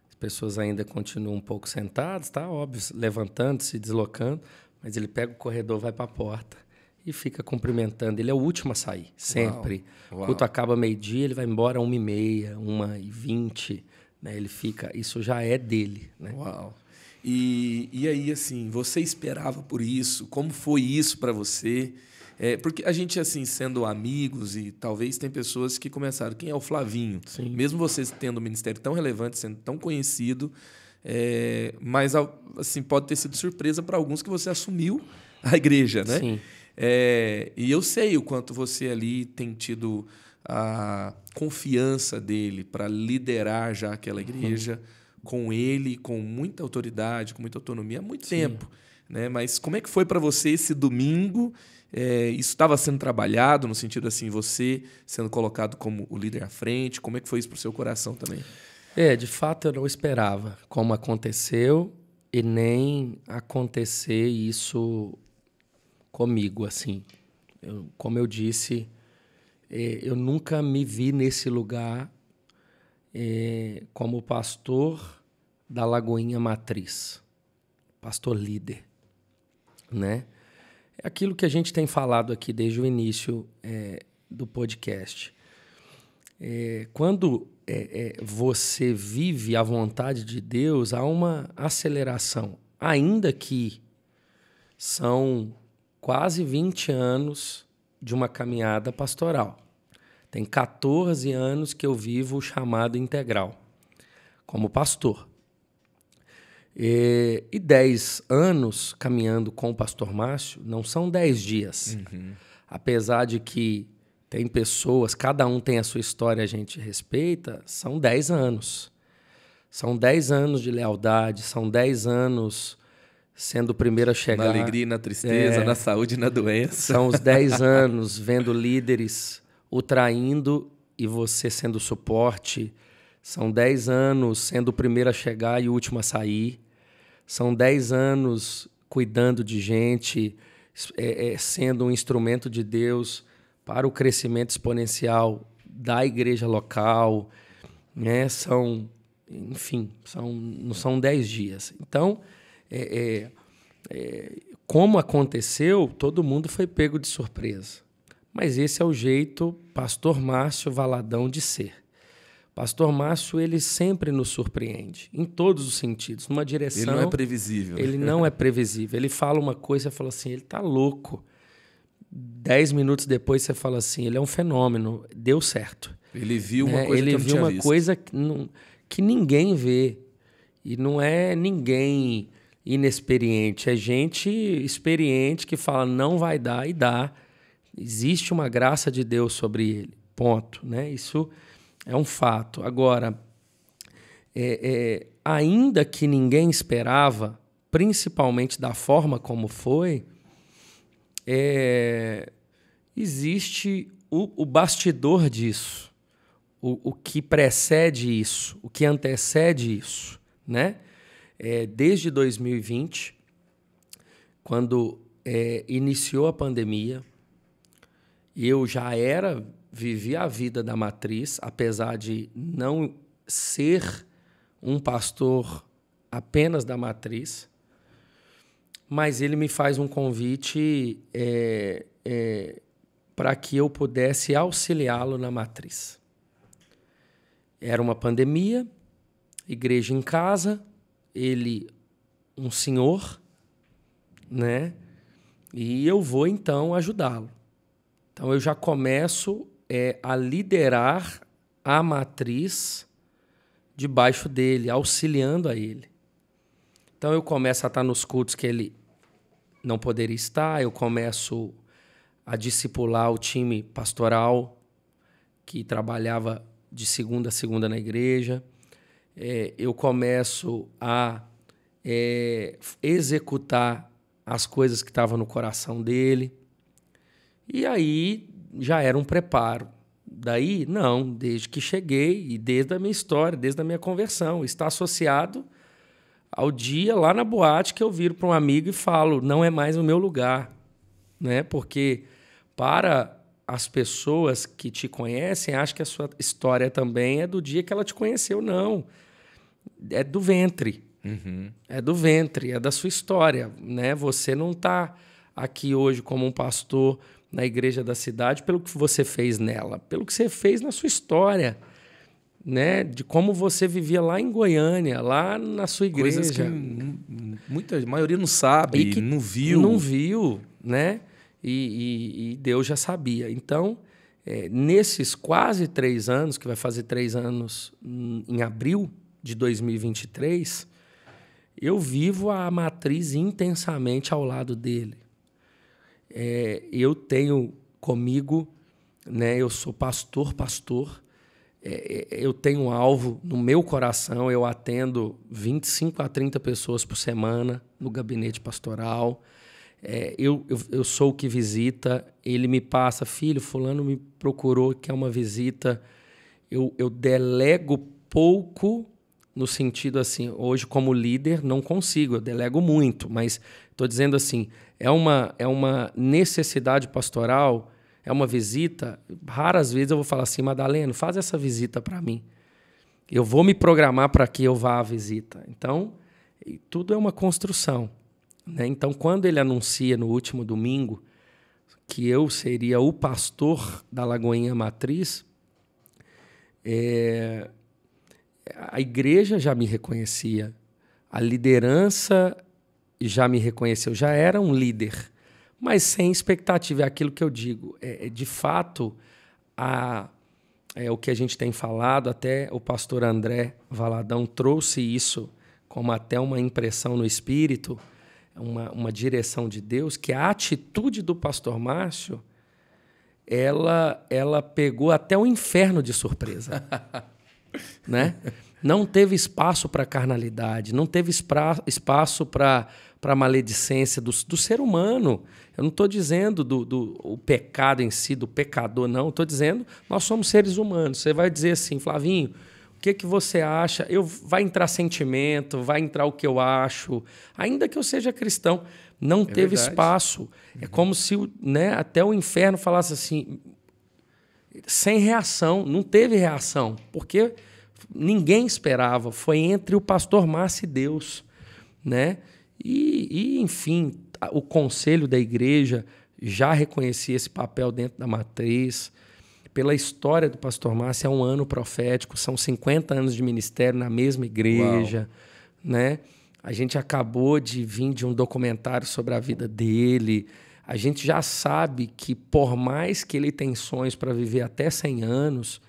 as pessoas ainda continuam um pouco sentadas, tá? Óbvio, levantando, se deslocando, mas ele pega o corredor, vai para a porta e fica cumprimentando. Ele é o último a sair, sempre. Uau. O culto acaba meio-dia, ele vai embora 1h30, 1h20, né? Ele fica... Isso já é dele, né? Uau! E aí, assim, você esperava por isso? Como foi isso para você? Porque a gente, assim, sendo amigos, e talvez tem pessoas que começaram... Quem é o Flavinho? Sim. Mesmo você tendo um ministério tão relevante, sendo tão conhecido, mas, assim, pode ter sido surpresa para alguns que você assumiu a igreja, né? Sim. E eu sei o quanto você ali tem tido a confiança dele para liderar já aquela igreja com ele, com muita autoridade, com muita autonomia, há muito tempo. Né? Mas como é que foi para você esse domingo? Isso estava sendo trabalhado no sentido assim, você sendo colocado como o líder à frente? Como é que foi isso para o seu coração também? De fato, eu não esperava como aconteceu e nem acontecer isso comigo, assim. Como eu disse, eu nunca me vi nesse lugar como pastor da Lagoinha Matriz, pastor líder, né? É aquilo que a gente tem falado aqui desde o início do podcast. Quando você vive a vontade de Deus, há uma aceleração. Ainda que são quase 20 anos de uma caminhada pastoral. Tem 14 anos que eu vivo o chamado integral, como pastor. E 10 anos caminhando com o pastor Márcio não são 10 dias. Uhum. Apesar de que tem pessoas, cada um tem a sua história, a gente respeita, são 10 anos. São 10 anos de lealdade, são 10 anos sendo o primeiro a chegar. Na alegria e na tristeza, na saúde e na doença. São os 10 anos vendo líderes o traindo e você sendo o suporte. São 10 anos sendo o primeiro a chegar e o último a sair. São 10 anos cuidando de gente, sendo um instrumento de Deus para o crescimento exponencial da igreja local, né? Não são 10 dias. Então, como aconteceu, todo mundo foi pego de surpresa. Mas esse é o jeito pastor Márcio Valadão de ser. Pastor Márcio, ele sempre nos surpreende, em todos os sentidos, numa direção... Ele não é previsível. Ele não é previsível. Ele fala uma coisa e fala assim, ele tá louco. 10 minutos depois você fala assim, ele é um fenômeno, deu certo. Ele viu uma coisa que eu não tinha visto. Ele viu uma coisa que ninguém vê. E não é ninguém inexperiente, é gente experiente que fala não vai dar e dá. Existe uma graça de Deus sobre ele, ponto. Né? Isso é um fato. Agora, ainda que ninguém esperava, principalmente da forma como foi, existe o bastidor disso, o que precede isso, o que antecede isso, né? Desde 2020, quando iniciou a pandemia, eu já vivia a vida da matriz, apesar de não ser um pastor apenas da matriz, mas ele me faz um convite para que eu pudesse auxiliá-lo na matriz. Era uma pandemia, igreja em casa, ele um senhor, né? E eu vou, então, ajudá-lo. Então, eu já começo a liderar a matriz debaixo dele, auxiliando a ele. Então, eu começo a estar nos cultos que ele não poderia estar, eu começo a discipular o time pastoral que trabalhava de segunda a segunda na igreja. Eu começo a executar as coisas que estavam no coração dele. E aí já era um preparo. Daí, não, desde que cheguei e desde a minha história, desde a minha conversão, está associado ao dia lá na boate que eu viro para um amigo e falo, não é mais o meu lugar, né? Porque para as pessoas que te conhecem, acham que a sua história também é do dia que ela te conheceu. Não, é do ventre. Uhum. É do ventre, é da sua história, né? Você não está aqui hoje como um pastor na igreja da cidade pelo que você fez nela, pelo que você fez na sua história, né? De como você vivia lá em Goiânia, lá na sua igreja. Coisas que a maioria não sabe, e que não viu. Não viu, né? E Deus já sabia. Então, nesses quase 3 anos, que vai fazer 3 anos em abril de 2023, eu vivo a matriz intensamente ao lado dele. Eu tenho comigo, né? Eu sou pastor. Eu tenho um alvo no meu coração, eu atendo 25 a 30 pessoas por semana no gabinete pastoral. Eu sou o que visita, ele me passa, filho, fulano me procurou, quer uma visita. Eu delego pouco, no sentido assim, hoje como líder não consigo, eu delego muito, mas estou dizendo assim, é uma necessidade pastoral, é uma visita, raras vezes eu vou falar assim, Madalena, faz essa visita para mim. Eu vou me programar para que eu vá à visita. Então, tudo é uma construção, né? Então, quando ele anuncia no último domingo que eu seria o pastor da Lagoinha Matriz, A igreja já me reconhecia, a liderança já me reconheceu, já era um líder, mas sem expectativa. É aquilo que eu digo. De fato, o que a gente tem falado, até o pastor André Valadão trouxe isso como até uma impressão no espírito, uma direção de Deus, que a atitude do pastor Márcio, ela pegou até o inferno de surpresa. Né? Não teve espaço para carnalidade, não teve espaço para maledicência do ser humano. Eu não estou dizendo do pecado em si, do pecador, não. Estou dizendo nós somos seres humanos. Você vai dizer assim, Flavinho, o que você acha? Vai entrar sentimento, vai entrar o que eu acho, ainda que eu seja cristão. Não teve espaço. É como se até o inferno falasse assim, sem reação. Não teve reação, porque ninguém esperava. Foi entre o pastor Márcio e Deus. Né? Enfim, o conselho da igreja já reconhecia esse papel dentro da matriz. Pela história do pastor Márcio, é um ano profético, são 50 anos de ministério na mesma igreja. Né? A gente acabou de vir de um documentário sobre a vida dele. A gente já sabe que, por mais que ele tenha sonhos para viver até 100 anos,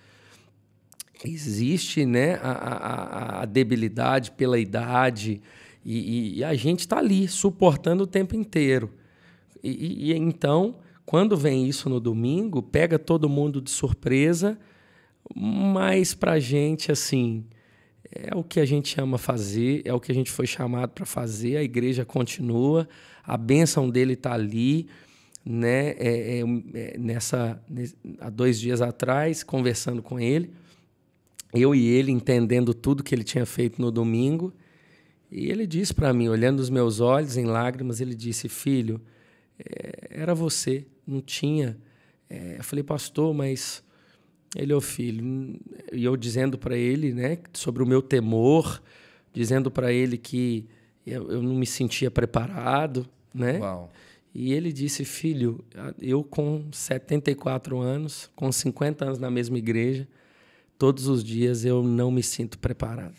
existe, né, a debilidade pela idade, e a gente está ali, suportando o tempo inteiro. Então, quando vem isso no domingo, pega todo mundo de surpresa, mas para a gente, assim, é o que a gente ama fazer, é o que a gente foi chamado para fazer, a igreja continua, a bênção dele está ali. Né? Há 2 dias atrás, conversando com ele, eu e ele entendendo tudo que ele tinha feito no domingo, e ele disse para mim, olhando nos meus olhos em lágrimas, ele disse, filho, era você, não tinha. Eu falei, pastor, mas ele, filho, e eu dizendo para ele, né, sobre o meu temor, dizendo para ele que eu não me sentia preparado, né? Uau. E ele disse, filho, eu com 74 anos, com 50 anos na mesma igreja, todos os dias eu não me sinto preparado.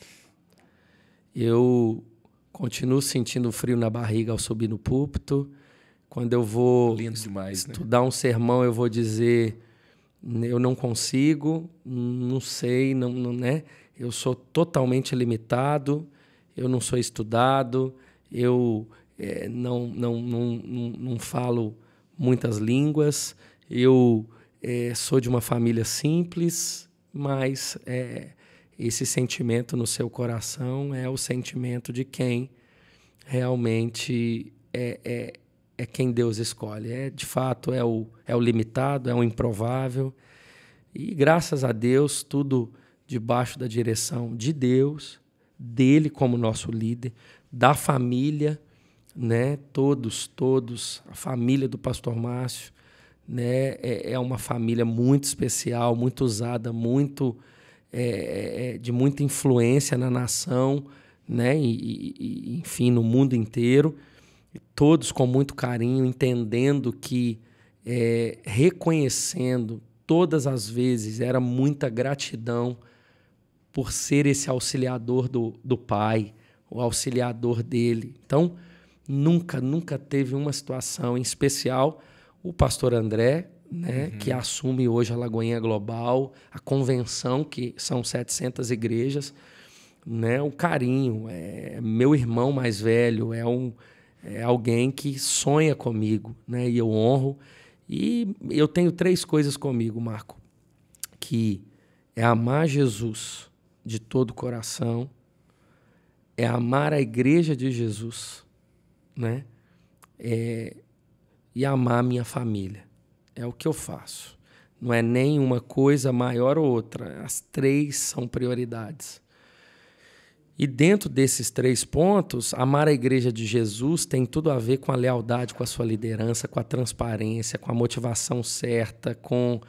Eu continuo sentindo frio na barriga ao subir no púlpito. Quando eu vou estudar um sermão, eu vou dizer, eu não consigo, não sei, não, né? Eu sou totalmente limitado, eu não sou estudado, eu não falo muitas línguas, eu sou de uma família simples, mas esse sentimento no seu coração é o sentimento de quem realmente é quem Deus escolhe. De fato, é o limitado, é o improvável. E, graças a Deus, tudo debaixo da direção de Deus, dele como nosso líder, da família, né? Todos, a família do pastor Márcio, né? É uma família muito especial, muito usada, muito de muita influência na nação, né? Enfim, no mundo inteiro. Todos com muito carinho, entendendo que, reconhecendo todas as vezes, era muita gratidão por ser esse auxiliador do pai, o auxiliador dele. Então, nunca teve uma situação, em especial o pastor André, né, que assume hoje a Lagoinha Global, a convenção, que são 700 igrejas, né, o carinho, meu irmão mais velho, é alguém que sonha comigo, né, e eu honro. E eu tenho 3 coisas comigo, Marco, que é amar Jesus de todo o coração, é amar a igreja de Jesus, né, e amar a minha família. É o que eu faço. Não é nem uma coisa maior ou outra. As 3 são prioridades. E dentro desses 3 pontos, amar a igreja de Jesus tem tudo a ver com a lealdade com a sua liderança, com a transparência, com a motivação certa, com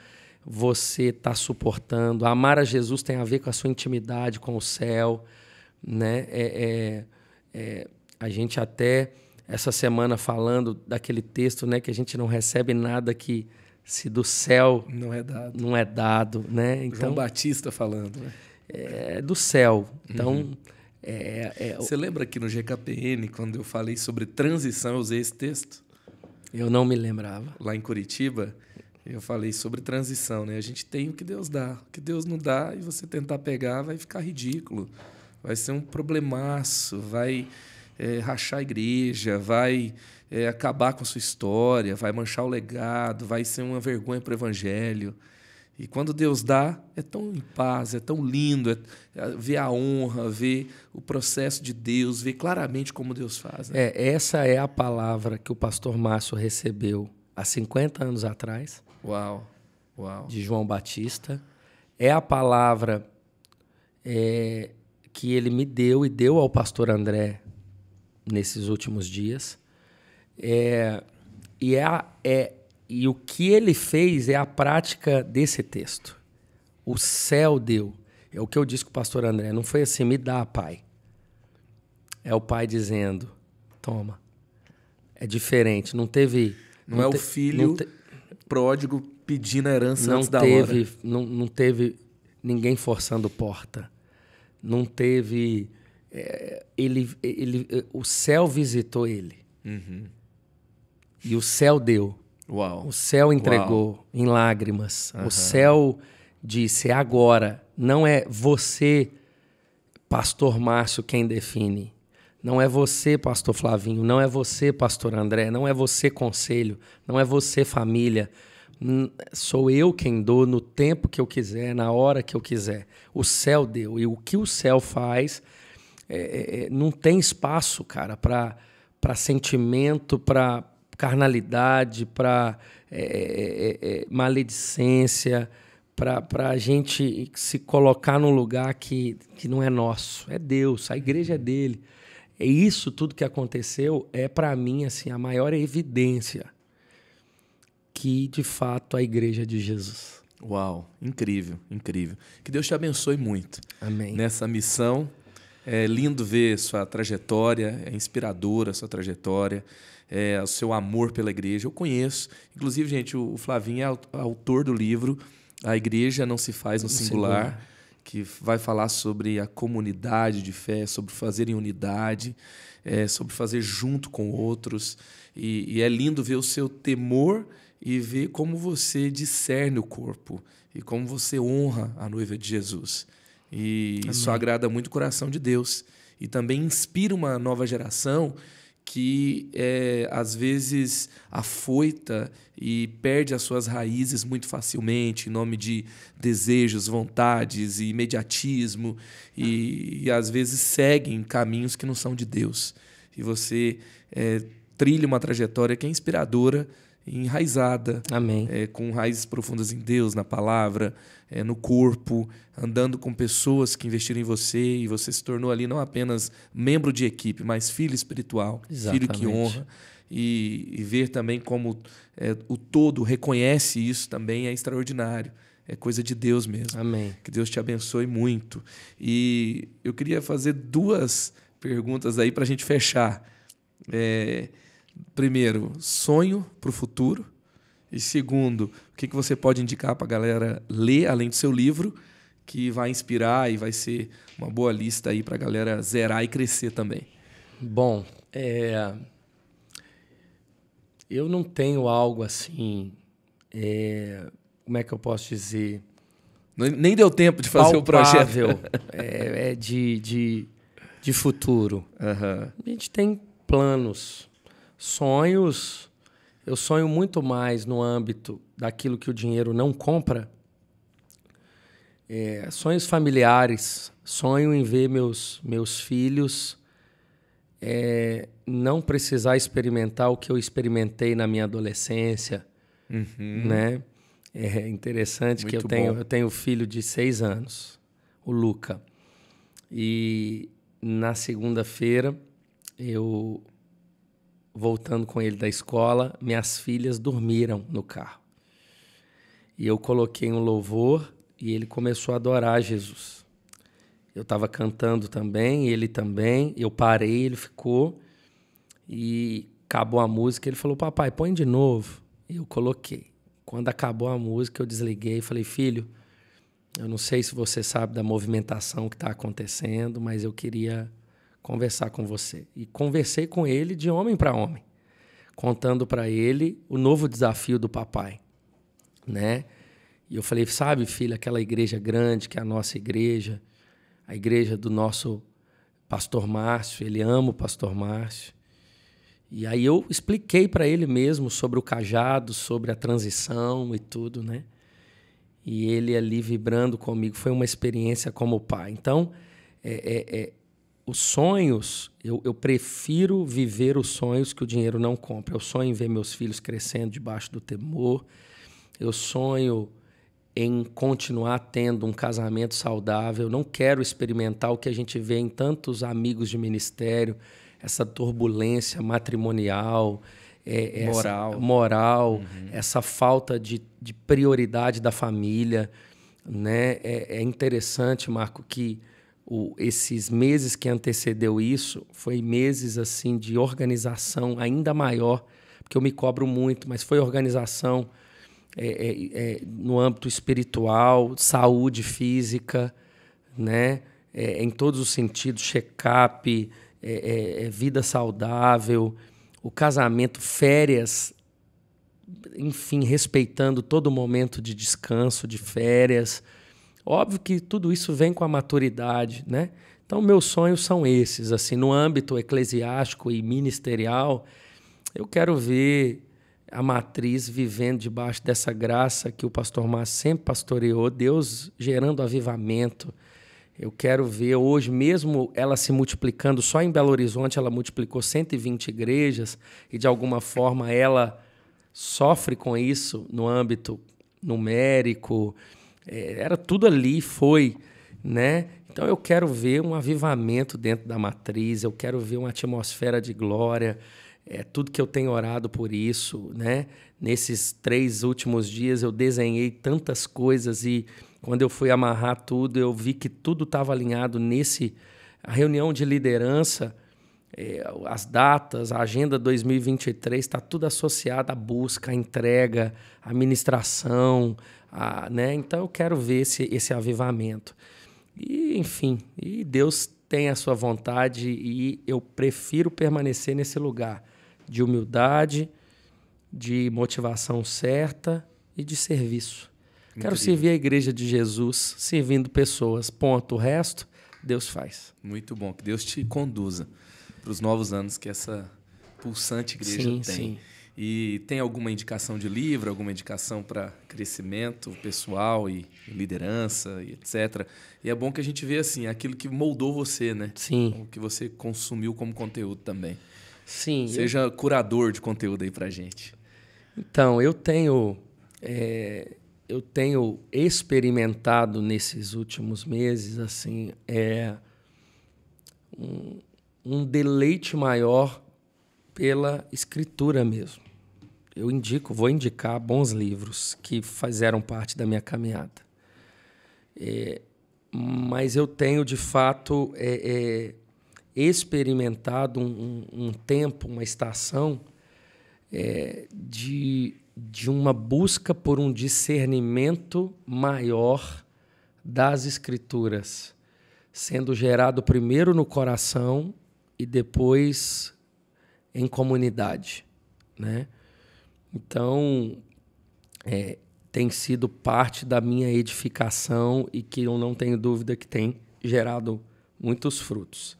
você estar suportando. Amar a Jesus tem a ver com a sua intimidade com o céu, né? A gente até, essa semana, falando daquele texto, né, que a gente não recebe nada que se do céu Não é dado. não é dado, né? Então, João Batista falando, né? é do céu. Então, Você lembra que no GKPN, quando eu falei sobre transição, eu usei esse texto? eu não me lembrava. Lá em Curitiba, eu falei sobre transição, né? A gente tem o que Deus dá. O que Deus não dá e você tentar pegar vai ficar ridículo. Vai ser um problemaço, vai rachar a igreja, vai acabar com a sua história, vai manchar o legado, vai ser uma vergonha para o evangelho. E quando Deus dá, é tão em paz, é tão lindo, ver a honra, ver o processo de Deus, ver claramente como Deus faz. Né? Essa é a palavra que o pastor Márcio recebeu há 50 anos atrás, Uau, uau. de João Batista. É a palavra que ele me deu e deu ao pastor André nesses últimos dias. E o que ele fez é a prática desse texto. O céu deu. É o que eu disse com o pastor André. Não foi assim, me dá, pai. É o pai dizendo, toma. É diferente. Não teve... Não é o filho pródigo pedindo a herança antes da hora. Não teve ninguém forçando porta. Não teve... o céu visitou ele. Uhum. E o céu deu. Uau. O céu entregou em lágrimas. Uhum. O céu disse, é agora. Não é você, pastor Márcio, quem define. Não é você, pastor Flavinho. Não é você, pastor André. Não é você, conselho. Não é você, família. Sou eu quem dou no tempo que eu quiser, na hora que eu quiser. O céu deu. E o que o céu faz, não tem espaço, cara, para sentimento, para carnalidade, para maledicência, para a gente se colocar num lugar que não é nosso. É Deus, a igreja é dele. É isso tudo que aconteceu para mim assim, a maior evidência que, de fato, a igreja é de Jesus. Uau, incrível, incrível. Que Deus te abençoe muito. Amém. Nessa missão. É lindo ver sua trajetória, é inspiradora a sua trajetória, o seu amor pela igreja. Eu conheço. Inclusive, gente, o Flavinho é autor do livro A Igreja Não Se Faz no Singular, que vai falar sobre a comunidade de fé, sobre fazer em unidade, sobre fazer junto com outros. E é lindo ver o seu temor e ver como você discerne o corpo e como você honra a noiva de Jesus. E Amém. Isso agrada muito o coração de Deus. E também inspira uma nova geração que às vezes afoita e perde as suas raízes muito facilmente em nome de desejos, vontades e imediatismo e às vezes seguem caminhos que não são de Deus. E você trilha uma trajetória que é inspiradora, enraizada, Amém. Com raízes profundas em Deus, na palavra, no corpo, andando com pessoas que investiram em você e você se tornou ali não apenas membro de equipe, mas filho espiritual, Exatamente. filho que honra. E ver também como o todo reconhece isso também é extraordinário. É coisa de Deus mesmo. Amém. Que Deus te abençoe muito. E eu queria fazer 2 perguntas aí para a gente fechar. Primeiro, sonho para o futuro. E segundo, o que você pode indicar para a galera ler, além do seu livro, que vai inspirar e vai ser uma boa lista aí para a galera zerar e crescer também. Bom, eu não tenho algo assim, como é que eu posso dizer? Nem deu tempo de fazer o projeto. De futuro. Uhum. A gente tem planos, sonhos. Eu sonho muito mais no âmbito daquilo que o dinheiro não compra. Sonhos familiares. Sonho em ver meus filhos não precisar experimentar o que eu experimentei na minha adolescência. Uhum. Né? É interessante muito que eu tenho um filho de 6 anos, o Luca. E na segunda-feira, eu, voltando com ele da escola, minhas filhas dormiram no carro. E eu coloquei um louvor e ele começou a adorar Jesus. Eu estava cantando também, ele também. Eu parei, ele ficou. E acabou a música, ele falou, papai, põe de novo. E eu coloquei. quando acabou a música, eu desliguei e falei, filho, eu não sei se você sabe da movimentação que está acontecendo, mas eu queria conversar com você. E conversei com ele de homem para homem, contando para ele o novo desafio do papai, né? E eu falei, sabe, filho, aquela igreja grande que é a nossa igreja, a igreja do nosso pastor Márcio, ele ama o pastor Márcio. E aí eu expliquei para ele mesmo sobre o cajado, sobre a transição e tudo, né? E ele ali vibrando comigo, foi uma experiência como pai. Então, os sonhos, eu prefiro viver os sonhos que o dinheiro não compra. Eu sonho em ver meus filhos crescendo debaixo do temor. Eu sonho em continuar tendo um casamento saudável. Eu não quero experimentar o que a gente vê em tantos amigos de ministério, essa turbulência matrimonial, moral, essa falta de prioridade da família, né? É interessante, Marco, que esses meses que antecedeu isso foi meses assim de organização ainda maior, porque eu me cobro muito, mas foi organização no âmbito espiritual, saúde física, né? Em todos os sentidos, check-up, vida saudável, o casamento, férias, enfim, respeitando todo momento de descanso, de férias. Óbvio que tudo isso vem com a maturidade, né? Então, meus sonhos são esses. Assim, no âmbito eclesiástico e ministerial, eu quero ver a matriz vivendo debaixo dessa graça que o pastor Márcio sempre pastoreou, Deus gerando avivamento. Eu quero ver hoje, mesmo ela se multiplicando, só em Belo Horizonte ela multiplicou 120 igrejas e, de alguma forma, ela sofre com isso no âmbito numérico. Era tudo ali, foi, né? Então, eu quero ver um avivamento dentro da matriz, eu quero ver uma atmosfera de glória, tudo que eu tenho orado por isso, né? Nesses 3 últimos dias eu desenhei tantas coisas e quando eu fui amarrar tudo, eu vi que tudo estava alinhado a reunião de liderança, as datas, a agenda 2023, está tudo associado à busca, à entrega, à ministração, né? Então eu quero ver esse avivamento. E, enfim, e Deus tem a sua vontade e eu prefiro permanecer nesse lugar de humildade, de motivação certa e de serviço. Incrível. Quero servir a Igreja de Jesus, servindo pessoas, ponto. O resto, Deus faz. Muito bom, que Deus te conduza para os novos anos que essa pulsante igreja tem. Sim. E tem alguma indicação de livro, alguma indicação para crescimento pessoal e liderança, e etc. E é bom que a gente vê assim, aquilo que moldou você, né? Sim. O que você consumiu como conteúdo também. Sim. Seja curador de conteúdo aí pra gente. Então, eu tenho experimentado nesses últimos meses assim, um deleite maior pela escritura mesmo. Vou indicar bons livros que fizeram parte da minha caminhada. Mas eu tenho, de fato, experimentado um tempo, uma estação de uma busca por um discernimento maior das Escrituras, sendo gerado primeiro no coração e depois em comunidade, né? Então, tem sido parte da minha edificação e que eu não tenho dúvida que tem gerado muitos frutos.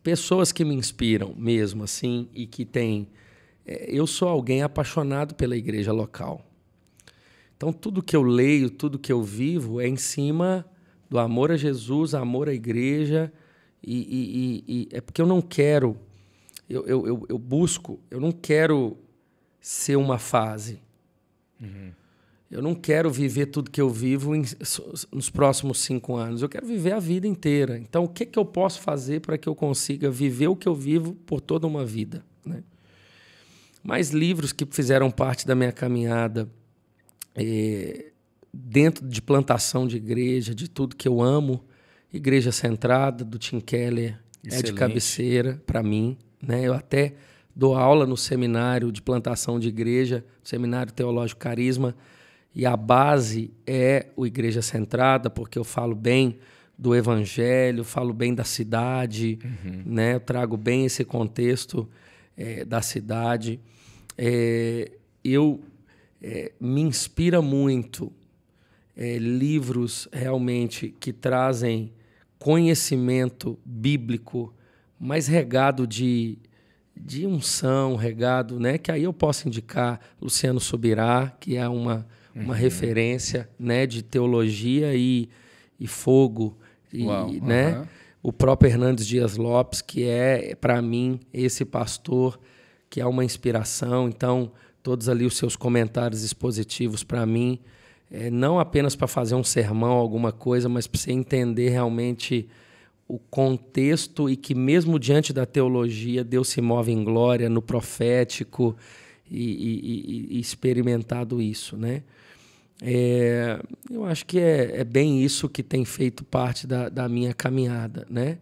Pessoas que me inspiram mesmo, assim, e que têm... eu sou alguém apaixonado pela igreja local. Então, tudo que eu leio, tudo que eu vivo é em cima do amor a Jesus, amor à igreja, e é porque eu não quero... Eu busco... Eu não quero ser uma fase. Uhum. Eu não quero viver tudo que eu vivo nos próximos 5 anos. Eu quero viver a vida inteira. Então, o que eu posso fazer para que eu consiga viver o que eu vivo por toda uma vida, né? Mais livros que fizeram parte da minha caminhada, dentro de plantação de igreja, de tudo que eu amo. Igreja Centrada, do Tim Keller, é de cabeceira para mim, né? Eu até dou aula no seminário de plantação de igreja, Seminário Teológico Carisma, e a base é o Igreja Centrada, porque eu falo bem do Evangelho, falo bem da cidade, né? Eu trago bem esse contexto da cidade. Me inspira muito livros realmente que trazem conhecimento bíblico, mas regado de unção, regado, né? Que aí eu posso indicar Luciano Subirá, que é uma referência, né, de teologia e fogo, né? O próprio Hernandes Dias Lopes, que é, para mim, esse pastor que é uma inspiração. Então, todos ali os seus comentários expositivos, para mim, não apenas para fazer um sermão, alguma coisa, mas para você entender realmente o contexto e que mesmo diante da teologia, Deus se move em glória, no profético e experimentado isso, né? Eu acho que é bem isso que tem feito parte da minha caminhada, né?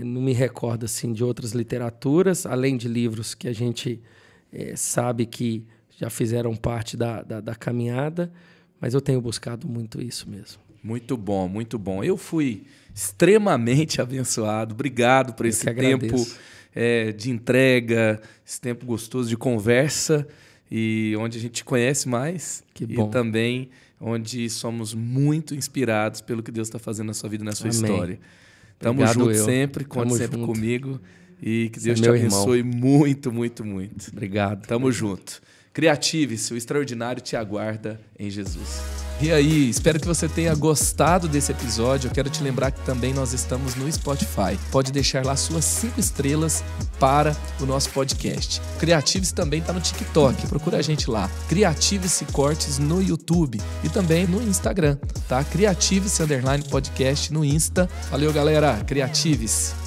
Não me recordo assim, de outras literaturas, além de livros que a gente sabe que já fizeram parte da caminhada, mas eu tenho buscado muito isso mesmo. Muito bom, muito bom. Eu fui extremamente abençoado. Obrigado por esse tempo de entrega, esse tempo gostoso de conversa, e onde a gente te conhece mais. Que bom. E também onde somos muito inspirados pelo que Deus está fazendo na sua vida e na sua história. Tamo junto sempre, conte sempre comigo, e que Deus te abençoe muito, muito, muito. Obrigado. Tamo junto. Creative-se, o extraordinário te aguarda em Jesus. E aí, espero que você tenha gostado desse episódio. Eu quero te lembrar que também nós estamos no Spotify. Pode deixar lá suas 5 estrelas para o nosso podcast. Creative-se também está no TikTok. Procura a gente lá. Creative-se Cortes no YouTube e também no Instagram, tá? Creative-se _podcast no Insta. Valeu, galera. Creative-se.